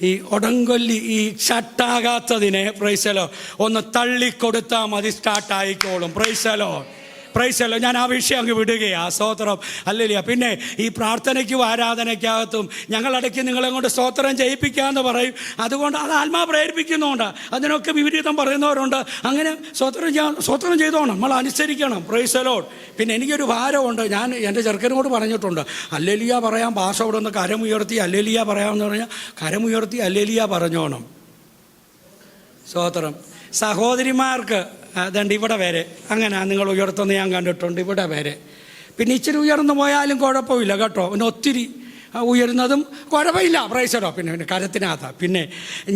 ഈ ഒടങ്കൊല്ലി, ഈ ഷട്ടാകാത്തതിനെ പ്രൈസ് ദി ലോർഡ് ഒന്ന് തള്ളിക്കൊടുത്താൽ മതി, സ്റ്റാർട്ടായിക്കോളും. Praise the lord. Praise the lord. ഞാൻ ആ വിഷയം അങ്ങ് വിടുകയാണ്. സ്തോത്രം. ഹല്ലേലൂയ. പിന്നെ ഈ പ്രാർത്ഥനയ്ക്കും ആരാധനയ്ക്കകത്തും ഞങ്ങളിടയ്ക്ക് നിങ്ങളെ കൊണ്ട് സ്തോത്രം ചെയ്യിപ്പിക്കാമെന്ന് പറയും. അതുകൊണ്ട് അത് ആത്മാവ് പ്രേരിപ്പിക്കുന്നുണ്ട്. അതിനൊക്കെ വിപരീതം പറയുന്നവരുണ്ട്. അങ്ങനെ സ്തോത്രം ചെയ്തോണം, നമ്മൾ അനുസരിക്കണം. Price the Lord. പിന്നെ എനിക്കൊരു ഭാരമുണ്ട്. ഞാൻ എൻ്റെ ചെറുക്കനോട് പറഞ്ഞിട്ടുണ്ട്, ഹല്ലേലൂയ പറയാം. ഭാഷ അവിടെ നിന്ന് കരമുയർത്തി ഹല്ലേലൂയ പറയാമെന്ന് പറഞ്ഞാൽ കരമുയർത്തി ഹല്ലേലൂയ പറഞ്ഞോണം. സ്തോത്രം. സഹോദരിമാർക്ക് അതുകൊണ്ട് ഇവിടെ വരെ അങ്ങനെ നിങ്ങൾ ഉയർത്തുന്ന ഞാൻ കണ്ടിട്ടുണ്ട്. ഇവിടെ വരെ പിന്നെ ഇച്ചിരി ഉയർന്നു പോയാലും കുഴപ്പമില്ല കേട്ടോ. പിന്നെ ഒത്തിരി ഉയരുന്നതും കുഴപ്പമില്ല. Price the Lord. പിന്നെ കരത്തിനകത്താ. പിന്നെ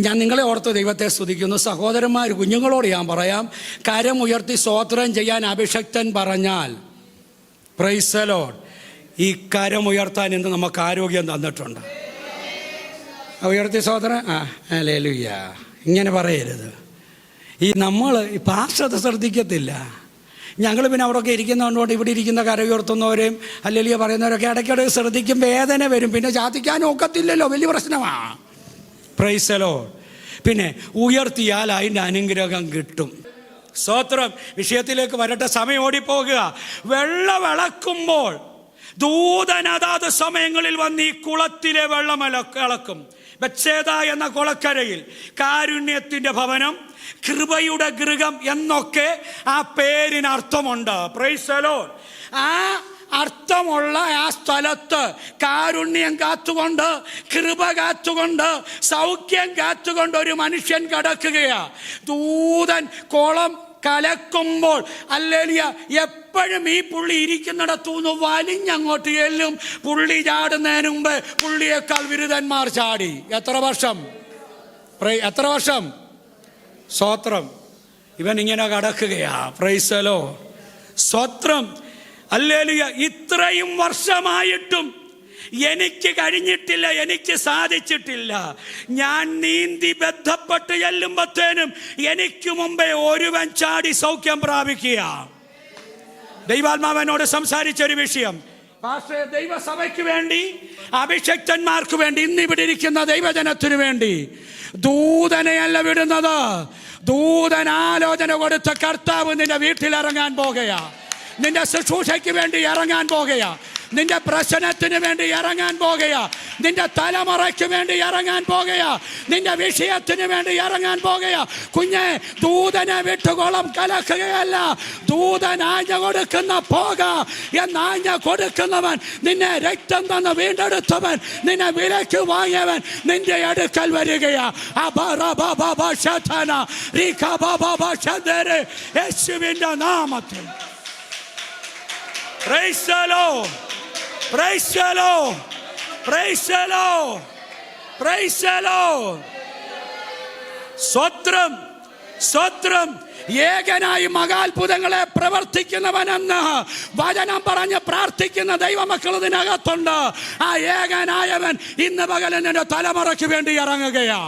ഞാൻ നിങ്ങളെ ഓർത്ത് ദൈവത്തെ സ്തുതിക്കുന്നു. സഹോദരന്മാർ, കുഞ്ഞുങ്ങളോട് ഞാൻ പറയാം, കരം ഉയർത്തി സ്തോത്രം ചെയ്യാൻ അഭിഷക്തൻ പറഞ്ഞാൽ പ്രൈസ് ദി ലോർഡ്, ഈ കരം ഉയർത്താൻ ഇന്ന് നമുക്ക് ആരോഗ്യം തന്നിട്ടുണ്ട്. ഉയർത്തി സ്തോത്രം. ഹല്ലേലൂയ. ഇങ്ങനെ പറയരുത്. ഈ നമ്മൾ ഈ പാർശ്വത ശ്രദ്ധിക്കത്തില്ല. ഞങ്ങൾ പിന്നെ അവിടെയൊക്കെ ഇരിക്കുന്നതുകൊണ്ട് ഇവിടെ ഇരിക്കുന്ന കര ഉയർത്തുന്നവരെയും ഹല്ലേലൂയ പറയുന്നവരൊക്കെ ഇടയ്ക്കിടയ്ക്ക് ശ്രദ്ധിക്കും. വേദന വരും. പിന്നെ ചാത്തിക്കാനും ഒക്കത്തില്ലല്ലോ. വലിയ പ്രശ്നമാണ്. Price the Lord. പിന്നെ ഉയർത്തിയാൽ അതിൻ്റെ അനുഗ്രഹം കിട്ടും. സ്തോത്രം. വിഷയത്തിലേക്ക് വരട്ടെ. സമയം ഓടിപ്പോകുക. വെള്ളം ഇളക്കുമ്പോൾ ദൂതൻ അതാത് സമയങ്ങളിൽ വന്ന് ഈ കുളത്തിലെ വെള്ളം ഇളക്കും. ബത്സേദ എന്ന കുളക്കരയിൽ കാരുണ്യത്തിൻ്റെ ഭവനം, കൃപയുടെ ഗൃഹം എന്നൊക്കെ ആ പേരിന് അർത്ഥമുണ്ട്. Price the Lord. ആ അർത്ഥമുള്ള ആ സ്ഥലത്ത് കാരുണ്യം കാത്തുകൊണ്ട്, കൃപ കാത്തുകൊണ്ട്, സൗഖ്യം കാത്തുകൊണ്ട് ഒരു മനുഷ്യൻ കിടക്കുകയാ. ദൂതൻ കുളം കലക്കുമ്പോൾ ഹല്ലേലൂയ എപ്പോഴും ഈ പുള്ളി ഇരിക്കുന്നിടത്തുനിന്ന് വലിഞ്ഞങ്ങോട്ട് ചെല്ലും. പുള്ളി ചാടുന്നതിന് മുമ്പ് പുള്ളിയേക്കാൾ വിരുദ്ധന്മാർ ചാടി. എത്ര വർഷം സ്തോത്രം. ഇവൻ ഇങ്ങനെ കിടക്കുകയാ. Praise the lord. സ്തോത്രം. ഹല്ലേലൂയ. ഇത്രയും വർഷമായിട്ടും എനിക്ക് കഴിഞ്ഞിട്ടില്ല, എനിക്ക് സാധിച്ചിട്ടില്ല. ഞാൻ നീന്തി ബന്ധപ്പെട്ട് ചെല്ലുമ്പത്തേനും എനിക്ക് മുമ്പേ ഒരുവൻ ചാടി സൗഖ്യം പ്രാപിക്കുക. ദൈവാത്മാവനോട് സംസാരിച്ചൊരു വിഷയം, ദൈവസഭയ്ക്ക് വേണ്ടി, അഭിഷക്തന്മാർക്ക് വേണ്ടി, ഇന്നിവിടെ ഇരിക്കുന്ന ദൈവജനത്തിനു വേണ്ടി ദൂതനെയല്ല വിടുന്നത്. ദൂതൻ ആലോചന കൊടുത്ത കർത്താവ് നിന്റെ വീട്ടിൽ ഇറങ്ങാൻ പോകുകയാ. നിന്റെ ശുശ്രൂഷയ്ക്ക് വേണ്ടി ഇറങ്ങാൻ പോകുകയാ. നിന്റെ പ്രശ്നത്തിന് വേണ്ടി ഇറങ്ങാൻ പോകുകയാ. നിന്റെ തലമുറയ്ക്ക് വേണ്ടി ഇറങ്ങാൻ പോകുകയാ. നിന്റെ വിഷയത്തിന് വേണ്ടി ഇറങ്ങാൻ പോകുകയാ. കുഞ്ഞെ, ദൂതനെ വിട്ടുകോളം കലക്കുകയല്ല. ദൂതൻ ആഞ്ഞ കൊടുക്കുന്ന പോക എന്നാഞ്ഞ കൊടുക്കുന്നവൻ, നിന്നെ രക്തം തന്ന് വീണ്ടെടുത്തവൻ, നിന്നെ വിലക്ക് വാങ്ങിയവൻ നിന്റെ അടുക്കൽ വരികയാ. യേശുവിന്റെ നാമത്തിൽ. Praise the Lord. Praise the Lord. Praise the Lord. Praise the Lord. സ്വത്രം സ്വത്രം. ഏകനായി മഹാത്ഭുതങ്ങളെ പ്രവർത്തിക്കുന്നവനെന്ന് വചനം പറഞ്ഞ് പ്രാർത്ഥിക്കുന്ന ദൈവമക്കൾ ഇതിനകത്തുണ്ട്. ആ ഏകനായവൻ ഇന്ന് പകൽ നിന്റെ തലമുറയ്ക്ക് വേണ്ടി ഇറങ്ങുകയാ.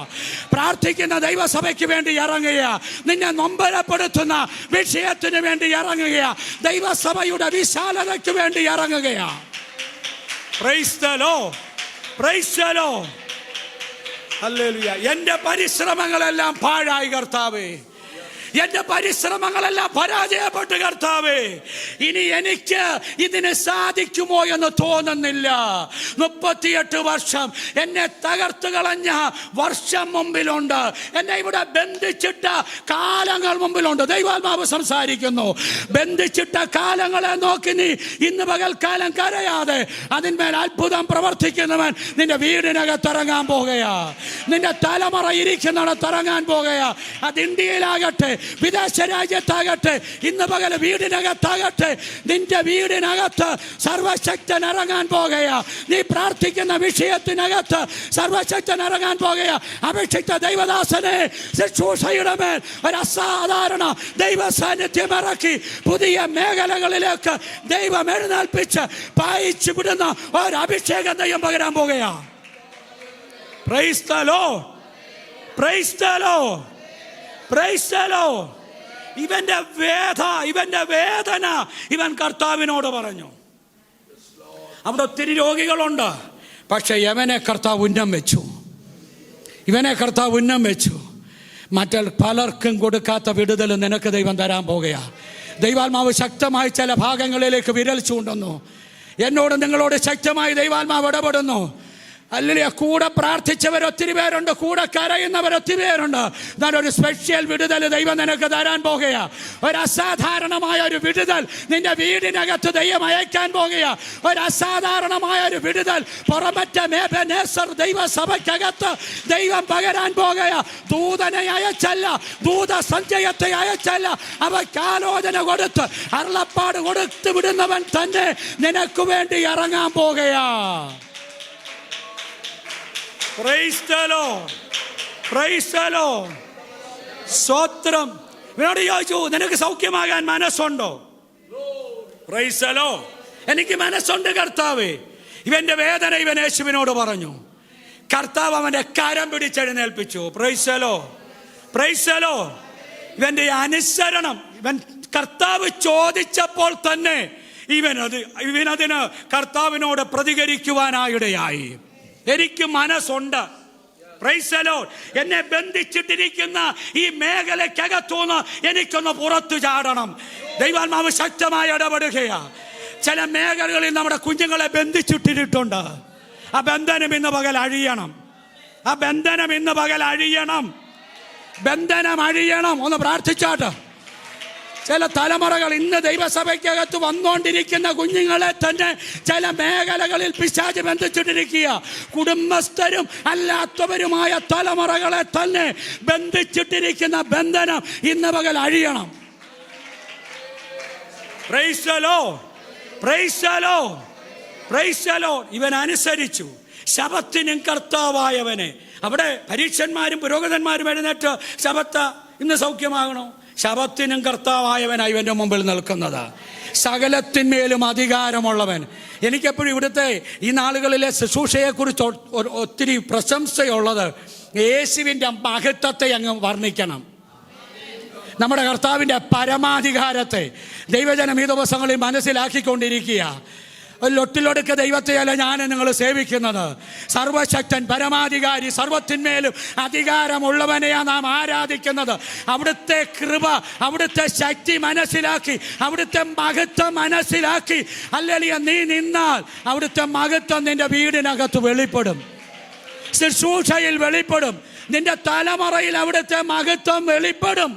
പ്രാർത്ഥിക്കുന്ന ദൈവസഭയ്ക്ക് വേണ്ടി ഇറങ്ങുകയാ. നിന്നെ നൊമ്പരപ്പെടുത്തുന്ന വിഷയത്തിന് വേണ്ടി ഇറങ്ങുകയാ. ദൈവസഭയുടെ വിശാലതയ്ക്ക് വേണ്ടി ഇറങ്ങുകയാ. Praise the lord. Praise the lord. Hallelujah. എൻ്റെ പരിശ്രമങ്ങളെല്ലാം പാഴായി കർത്താവേ. എന്റെ പരിശ്രമങ്ങളെല്ലാം പരാജയപ്പെട്ടു കർത്താവേ. ഇനി എനിക്ക് ഇതിന് സാധിക്കുമോ എന്ന് തോന്നുന്നില്ല. 38 വർഷം എന്നെ തകർത്തു കളഞ്ഞ വർഷം മുമ്പിലുണ്ട്. എന്നെ ഇവിടെ ബന്ധിച്ചിട്ട കാലങ്ങൾ മുമ്പിലുണ്ട്. ദൈവാത്മാവ് സംസാരിക്കുന്നു. ബന്ധിച്ചിട്ട കാലങ്ങളെ നോക്കി നീ ഇന്ന് പകൽക്കാലം കരയാതെ അതിന്മേൽ അത്ഭുതം പ്രവർത്തിക്കുന്നവൻ നിന്റെ വീടിനകത്തിറങ്ങാൻ പോകുകയാ. നിന്റെ തലമുറ ഇരിക്കുന്നിടത്തിറങ്ങാൻ പോകുകയാ. അത് ഇന്ത്യയിലാകട്ടെ, വിദേശ രാജ്യത്താകട്ടെ, ഇന്ന് പകൽ വീടിനകത്താകട്ടെ, നിന്റെ വീടിനകത്ത് സർവശക്തൻ ഇറങ്ങാൻ പോകുകയാ. നീ പ്രാർത്ഥിക്കുന്ന വിഷയത്തിനകത്ത് സർവശക്തൻ ഇറങ്ങാൻ പോകുകയാ. അഭിഷിക്ത ദൈവദാസനെ ശുശ്രൂഷയുടെ മേൽ ഒരു അസാധാരണ ദൈവ സാന്നിധ്യം ഇറക്കി പുതിയ മേഖലകളിലേക്ക് ദൈവം എഴുന്നേൽപ്പിച്ച് പായിച്ചു വിടുന്ന ഒരു അഭിഷേകം ദൈവം പകരാൻ പോകുകയാ. Praise the lord. Praise the lord. Praise the lord. ഇവന്റെ വേദന ഇവൻ കർത്താവിനോട് പറഞ്ഞു. അവിടെ ഒത്തിരി രോഗികളുണ്ട്. പക്ഷെ ഇവനെ കർത്താവ് ഉന്നം വെച്ചു. മറ്റു പലർക്കും കൊടുക്കാത്ത വിടുതൽ നിനക്ക് ദൈവം തരാൻ പോകുകയാ. ദൈവാത്മാവ് ശക്തമായി ചില ഭാഗങ്ങളിലേക്ക് വിരൽ ചൂണ്ടുന്നു. എന്നോട് നിങ്ങളോട് ശക്തമായി ദൈവാത്മാവ് ഇടപെടുന്നു. അല്ലെങ്കിൽ കൂടെ പ്രാർത്ഥിച്ചവർ ഒത്തിരി പേരുണ്ട്, കൂടെ കരയുന്നവർ ഒത്തിരി പേരുണ്ട്. എന്നാൽ ഒരു സ്പെഷ്യൽ വിടുതൽ ദൈവം നിനക്ക് തരാൻ പോകുകയാ. ഒരു അസാധാരണമായ ഒരു വിടുതൽ നിന്റെ വീടിനകത്ത് ദൈവം അയക്കാൻ പോകുകയാ. ഒരു അസാധാരണമായ ഒരു വിടുതൽ പുറമറ്റ ദൈവസഭയ്ക്കകത്ത് ദൈവം പകരാൻ പോകുകയാ. ദൂതനെ അയച്ചല്ല, ദൂത സഞ്ചയത്തെ അയച്ചല്ല, അവയ്ക്ക് ആലോചന കൊടുത്ത് അരുളപ്പാട് കൊടുത്തു വിടുന്നവൻ തന്നെ നിനക്ക് വേണ്ടി ഇറങ്ങാൻ പോകുകയാ. Praise the Lord. Praise the Lord. സ്തോത്രം. ഇവനോട് ചോദിച്ചു, നിനക്ക് സൗഖ്യമാകാൻ മനസ്സുണ്ടോ? Praise the Lord. എനിക്ക് മനസ്സുണ്ട് കർത്താവേ. ഇവന്റെ വേദന ഇവൻ യേശുവിനോട് പറഞ്ഞു. കർത്താവ് അവന്റെ കരം പിടിച്ചെഴുന്നേൽപ്പിച്ചു. Praise the Lord. Praise the Lord. ഇവന്റെ അനുസരണം, ഇവൻ കർത്താവ് ചോദിച്ചപ്പോൾ തന്നെ ഇവനതിന് കർത്താവിനോട് പ്രതികരിക്കുവാനായിടയായി. എനിക്ക് മനസ്സുണ്ട്. Praise the lord. എന്നെ ബന്ധിച്ചിട്ടിരിക്കുന്ന ഈ മേഖലയ്ക്കകത്തുനിന്ന് എനിക്കൊന്ന് പുറത്തു ചാടണം. ദൈവാത്മാവ് ശക്തമായി ഇടപെടുകയാ. ചില മേഖലകളിൽ നമ്മുടെ കുഞ്ഞുങ്ങളെ ബന്ധിച്ചിട്ടിട്ടുണ്ട്. ആ ബന്ധനം ഇന്ന് പകൽ അഴിയണം. ബന്ധനം അഴിയണം. ഒന്ന് പ്രാർത്ഥിച്ചാട്ട്. ചില തലമുറകൾ ഇന്ന് ദൈവസഭയ്ക്കകത്ത് വന്നുകൊണ്ടിരിക്കുന്ന കുഞ്ഞുങ്ങളെ തന്നെ ചില മേഖലകളിൽ പിശാച് ബന്ധിച്ചിട്ടിരിക്കുക. കുടുംബസ്ഥരും അല്ലാത്തവരുമായ തലമുറകളെ തന്നെ ബന്ധിച്ചിട്ടിരിക്കുന്ന ബന്ധനം ഇന്ന് പകൽ അഴിയണം. Praise the lord, praise the lord, praise the lord. ഇവൻ അനുസരിച്ചു ശബത്തിനും കർത്താവായവനെ. അവിടെ പരീക്ഷന്മാരും പുരോഹിതന്മാരും എഴുന്നേറ്റ് ശബത്ത ഇന്ന് സൗഖ്യമാകണോ? ശബത്തിനും കർത്താവായവനായി ഇവൻ്റെ മുമ്പിൽ നിൽക്കുന്നത്, സകലത്തിന്മേലും അധികാരമുള്ളവൻ. എനിക്കെപ്പോഴും ഇവിടുത്തെ ഈ നാളുകളിലെ ശുശ്രൂഷയെക്കുറിച്ച് ഒത്തിരി പ്രശംസയുള്ളത് യേശുവിൻ്റെ മഹത്വത്തെ അങ്ങ് വർണ്ണിക്കണം. നമ്മുടെ കർത്താവിൻ്റെ പരമാധികാരത്തെ ദൈവജനം ഈ ദിവസങ്ങളിൽ മനസ്സിലാക്കിക്കൊണ്ടിരിക്കുക. ലൊട്ടിലൊടുക്ക ദൈവത്തെയല്ല ഞാൻ നിങ്ങൾ സേവിക്കുന്നത്, സർവശക്തൻ പരമാധികാരി സർവത്തിന്മേലും അധികാരമുള്ളവനെയാണ് നാം ആരാധിക്കുന്നത്. അവിടുത്തെ കൃപ, അവിടുത്തെ ശക്തി മനസ്സിലാക്കി, അവിടുത്തെ മഹത്വം മനസ്സിലാക്കി അല്ലെങ്കിൽ നീ നിന്നാൽ അവിടുത്തെ മഹത്വം നിന്റെ വീടിനകത്ത് വെളിപ്പെടും, ശുശ്രൂഷയിൽ വെളിപ്പെടും, നിന്റെ തലമുറയിൽ അവിടുത്തെ മഹത്വം വെളിപ്പെടും.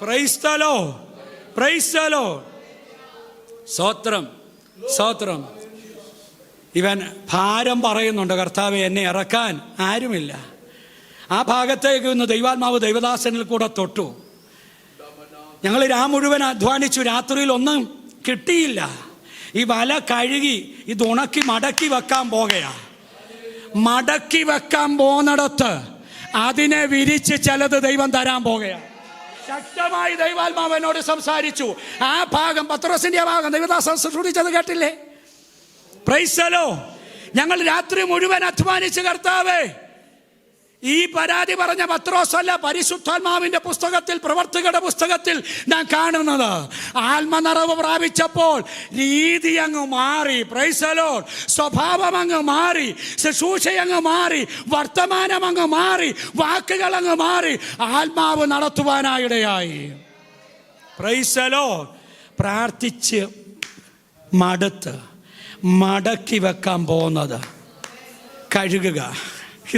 Praise the lord, praise the lord. സ്തോത്രം, സ്തോത്രം. ഇവൻ ഭാരം പറയുന്നുണ്ട്, കർത്താവെ എന്നെ ഇറക്കാൻ ആരുമില്ല. ആ ഭാഗത്തേക്ക് ഇന്ന് ദൈവാത്മാവ് ദൈവദാസനിൽ കൂടെ തൊട്ടു. ഞങ്ങൾ മുഴുവൻ അധ്വാനിച്ചു, രാത്രിയിൽ ഒന്നും കിട്ടിയില്ല. ഈ വല കഴുകി ഇത് ഉണക്കി മടക്കി വെക്കാൻ പോകുകയാ. മടക്കി വെക്കാൻ പോകുന്നിടത്ത് അതിനെ വിരിച്ച് ചിലത് ദൈവം തരാൻ പോകുകയാ. ശക്തമായി ദൈവാത്മാവനോട് സംസാരിച്ചു. ആ ഭാഗം പത്രോസിന്റെ ഭാഗം ദൈവദാസൻ ശ്രദ്ധിച്ചത് കേട്ടില്ലേ? Price the Lord. ഞങ്ങൾ രാത്രി മുഴുവൻ അധ്വാനിച്ച് കർത്താവേ, ഈ പരാതി പറഞ്ഞ പത്രോസല്ല, പരിശുദ്ധാത്മാവിന്റെ പുസ്തകത്തിൽ, പ്രവർത്തികളുടെ പുസ്തകത്തിൽ ഞാൻ കാണുന്നത്. ആത്മനിറവ് പ്രാപിച്ചപ്പോൾ രീതി അങ്ങ് മാറി. Price the Lord. സ്വഭാവം അങ്ങ് മാറി, ശുശ്രൂഷ അങ്ങ് മാറി, വർത്തമാനം അങ്ങ് മാറി, വാക്കുകൾ അങ്ങ് മാറി, ആത്മാവ് നടത്തുവാനായിടയായി. Price the Lord. പ്രാർത്ഥിച്ച് മടുത്ത് മടക്കി വെക്കാൻ പോകുന്നത് കഴുകുക.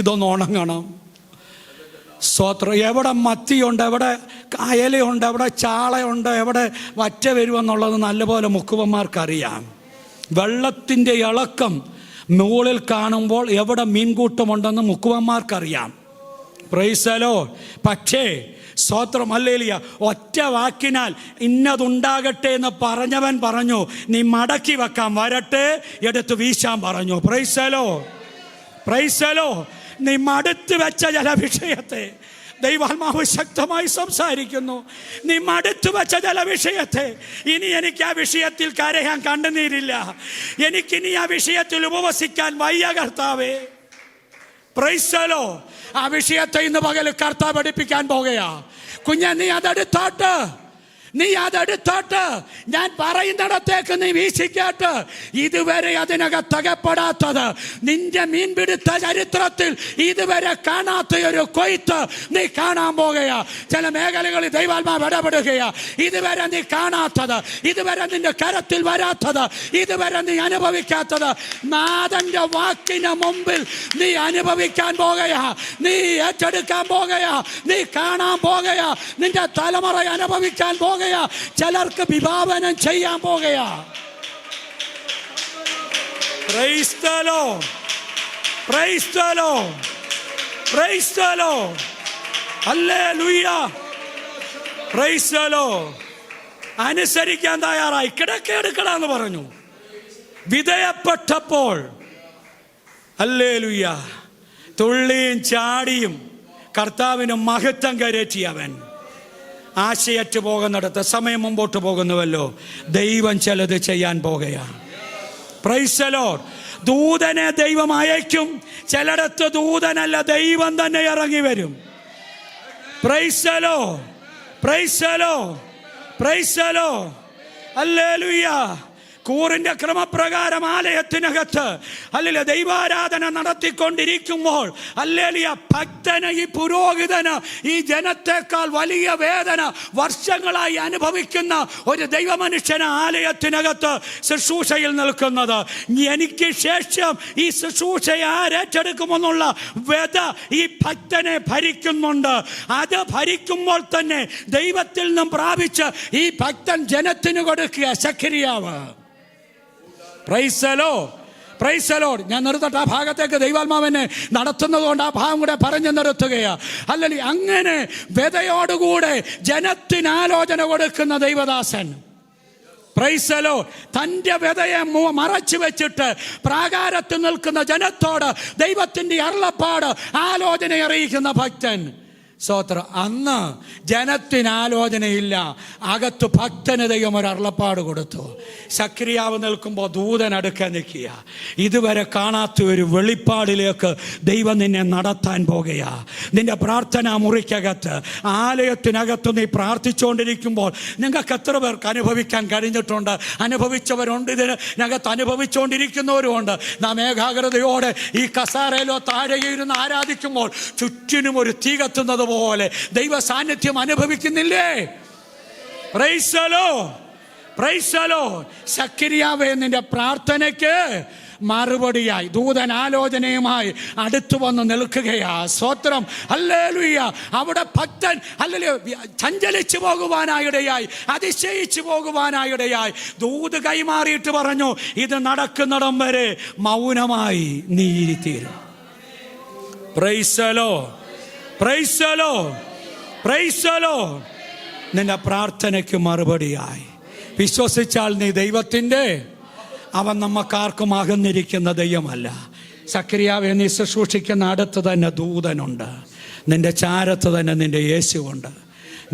ഇതൊന്ന് ഉണങ്ങണം. സ്തോത്രം. എവിടെ മത്തിയുണ്ട്, എവിടെ അയലയുണ്ട്, എവിടെ ചാളയുണ്ട്, എവിടെ വറ്റ വരുമെന്നുള്ളത് നല്ലപോലെ മുക്കുവന്മാർക്കറിയാം. വെള്ളത്തിൻ്റെ ഇളക്കം മുകളിൽ കാണുമ്പോൾ എവിടെ മീൻകൂട്ടമുണ്ടെന്ന് മുക്കുവന്മാർക്കറിയാം. Praise the lord. പക്ഷേ സ്തോത്രം, ഹല്ലേലൂയ, ഒറ്റ വാക്കിനാൽ ഇന്നതുണ്ടാകട്ടെ എന്ന് പറഞ്ഞവൻ പറഞ്ഞു, നീ മടക്കി വെക്കാൻ വരട്ടെ, എടുത്ത് വീശാൻ പറഞ്ഞു. Price the lord, praise the Lord. നീ മടുത്ത് വെച്ച ചില വിഷയത്തെ ദൈവാത്മാവ് ശക്തമായി സംസാരിക്കുന്നു. നീ മടുത്തു വെച്ച ചില വിഷയത്തെ, ഇനി എനിക്ക് ആ വിഷയത്തിൽ കരയാൻ കണ്ണുനീരില്ല, എനിക്കിനി ആ വിഷയത്തിൽ ഉപവസിക്കാൻ വയ്യ കർത്താവേ. Price the Lord. ആ വിഷയത്തെ ഇന്ന് പകൽ കർത്താവ് പഠിപ്പിക്കാൻ പോകുകയാ. കുഞ്ഞാ, നീ അതെടുത്തോട്ട്, നീ അതെടുത്തോട്ട്, ഞാൻ പറയുന്നിടത്തേക്ക് നീ വീശിക്കാട്ട്. ഇതുവരെ അതിനകത്തകപ്പെടാത്തത്, നിന്റെ മീൻപിടുത്ത ചരിത്രത്തിൽ ഇതുവരെ കാണാത്ത ഒരു കൊയ്ത്ത് നീ കാണാൻ പോകുകയാ. ചില മേഖലകളിൽ ദൈവാത്മാവ് ഇടപെടുകയാ. ഇതുവരെ നീ കാണാത്തത്, ഇതുവരെ നിന്റെ കരത്തിൽ വരാത്തത്, ഇതുവരെ നീ അനുഭവിക്കാത്തത് നാഥന്റെ വാക്കിന് മുമ്പിൽ നീ അനുഭവിക്കാൻ പോകുകയാ. നീ ഏറ്റെടുക്കാൻ പോകുകയാ, നീ കാണാൻ പോകുകയാ, നിന്റെ തലമുറ അനുഭവിക്കാൻ പോകുകയാ. ചിലർക്ക് വിഭാവനം ചെയ്യാൻ പോകുകയാ. Praise the lord, praise the lord, praise the lord, hallelujah, praise the lord. അനുസരിക്കാൻ തയ്യാറായി. കിടക്കെടുക്കടാന്ന് പറഞ്ഞു. വിധേയപ്പെട്ടപ്പോൾ ഹല്ലേലൂയ, തുള്ളിയും ചാടിയും കർത്താവിന് മഹത്വം കരേറ്റിയവൻ. ആശയറ്റ് പോകുന്നിടത്ത് സമയം മുമ്പോട്ട് പോകുന്നുവല്ലോ, ദൈവം ചിലത് ചെയ്യാൻ പോകുകയാണ്. Praise the lord. ദൂതനെ ദൈവം അയക്കും, ചിലയിടത്ത് ദൂതനല്ല, ദൈവം തന്നെ ഇറങ്ങി വരും. Praise the lord, praise the lord, praise the lord, hallelujah. കൂറിന്റെ ക്രമപ്രകാരം ആലയത്തിനകത്ത് അല്ലെ ദൈവാരാധന നടത്തിക്കൊണ്ടിരിക്കുമ്പോൾ അല്ലേലിയ ഭക്തന്, ഈ പുരോഹിതന് ഈ ജനത്തെക്കാൾ വലിയ വേദന വർഷങ്ങളായി അനുഭവിക്കുന്ന ഒരു ദൈവമനുഷ്യന് ആലയത്തിനകത്ത് ശുശ്രൂഷയിൽ നിൽക്കുന്നത്. എനിക്ക് ശേഷം ഈ ശുശ്രൂഷയെ ആരേറ്റെടുക്കുമെന്നുള്ള വ്യത ഈ ഭക്തനെ ഭരിക്കുന്നുണ്ട്. അത് ഭരിക്കുമ്പോൾ തന്നെ ദൈവത്തിൽ നിന്നും പ്രാപിച്ച് ഈ ഭക്തൻ ജനത്തിന് കൊടുക്കുക. ശക്രിയാവ്. Praise the lord, praise the lord. ഞാൻ നിർത്തട്ടെ. ആ ഭാഗത്തേക്ക് ദൈവാത്മാവെന്നെ നടത്തുന്നത് കൊണ്ട് ആ ഭാഗം കൂടെ പറഞ്ഞു നിർത്തുകയാ. അല്ലെങ്കിൽ അങ്ങനെ വ്യതയോടുകൂടെ ജനത്തിന് ആലോചന കൊടുക്കുന്ന ദൈവദാസൻ, പ്രൈസ് ദി ലോർഡ്, തൻ്റെ വ്യതയെ മറച്ചു വെച്ചിട്ട് പ്രാകാരത്ത് നിൽക്കുന്ന ജനത്തോട് ദൈവത്തിൻ്റെ അരുളപ്പാട് ആലോചന അറിയിക്കുന്ന ഭക്തൻ. സ്തോത്രം. അന്ന് ജനത്തിന് ആലോചനയില്ല, അകത്ത് ഭക്തന് ദൈവം ഒരു അരുളപ്പാട് കൊടുത്തു. സക്രിയാവ് നിൽക്കുമ്പോൾ ദൂതൻ അടുക്കാൻ നിൽക്കുക. ഇതുവരെ കാണാത്ത ഒരു വെളിപ്പാടിലേക്ക് ദൈവം നിന്നെ നടത്താൻ പോകുകയാ. നിന്റെ പ്രാർത്ഥനാ മുറിക്കകത്ത്, ആലയത്തിനകത്ത് നീ പ്രാർത്ഥിച്ചുകൊണ്ടിരിക്കുമ്പോൾ നിങ്ങൾക്ക് എത്ര പേർക്ക് അനുഭവിക്കാൻ കഴിഞ്ഞിട്ടുണ്ട്? അനുഭവിച്ചവരുണ്ട്, ഇതിനകത്ത് അനുഭവിച്ചുകൊണ്ടിരിക്കുന്നവരുമുണ്ട്. നാം ഏകാഗ്രതയോടെ ഈ കസാരയിലോ താഴെയോ ഇരുന്ന് ആരാധിക്കുമ്പോൾ ചുറ്റിനും ഒരു തീ കത്തുന്നത് പോലെ ദൈവ സാന്നിധ്യം അനുഭവിക്കുന്നില്ലേ? Praise the lord, praise the lord. സക്രിയാവേ, നിന്റെ പ്രാർത്ഥനയ്ക്ക് മറുപടിയായി ദൂതൻ ആലോചനയുമായി അടുത്തു വന്ന് നിൽക്കുകയാ. സ്തോത്രം. ഹല്ലേലൂയ. അവിടെ ഭക്തൻ ഹല്ലേലൂയ ചഞ്ചലിച്ചു പോകുവാനായിടയായി, അതിശയിച്ചു പോകുവാനായിടയായി. ദൂത് കൈമാറിയിട്ട് പറഞ്ഞു, ഇത് നടക്കുന്നിടം വരെ മൗനമായി നീ ഇരുത്തിയിരുന്നു. Praise the lord, praise the lord, praise the lord. നിന്റെ പ്രാർത്ഥനയ്ക്ക് മറുപടിയായി വിശ്വസിച്ചാൽ നീ ദൈവത്തിൻ്റെ, അവൻ നമുക്കാർക്കും അകന്നിരിക്കുന്ന ദൈവമല്ല. സക്രിയാവെ, നീ ശുശ്രൂഷിക്കുന്ന അടുത്ത് തന്നെ ദൂതനുണ്ട്, നിന്റെ ചാരത്ത് തന്നെ നിന്റെ യേശുവുണ്ട്.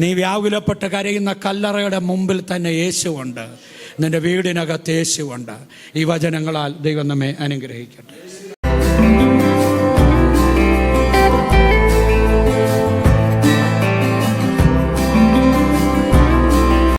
നീ വ്യാകുലപ്പെട്ട് കരയുന്ന കല്ലറയുടെ മുമ്പിൽ തന്നെ യേശുവുണ്ട്, നിന്റെ വീടിനകത്ത് യേശുവുണ്ട്. ഈ വചനങ്ങളാൽ ദൈവം നമ്മെ അനുഗ്രഹിക്കട്ടെ.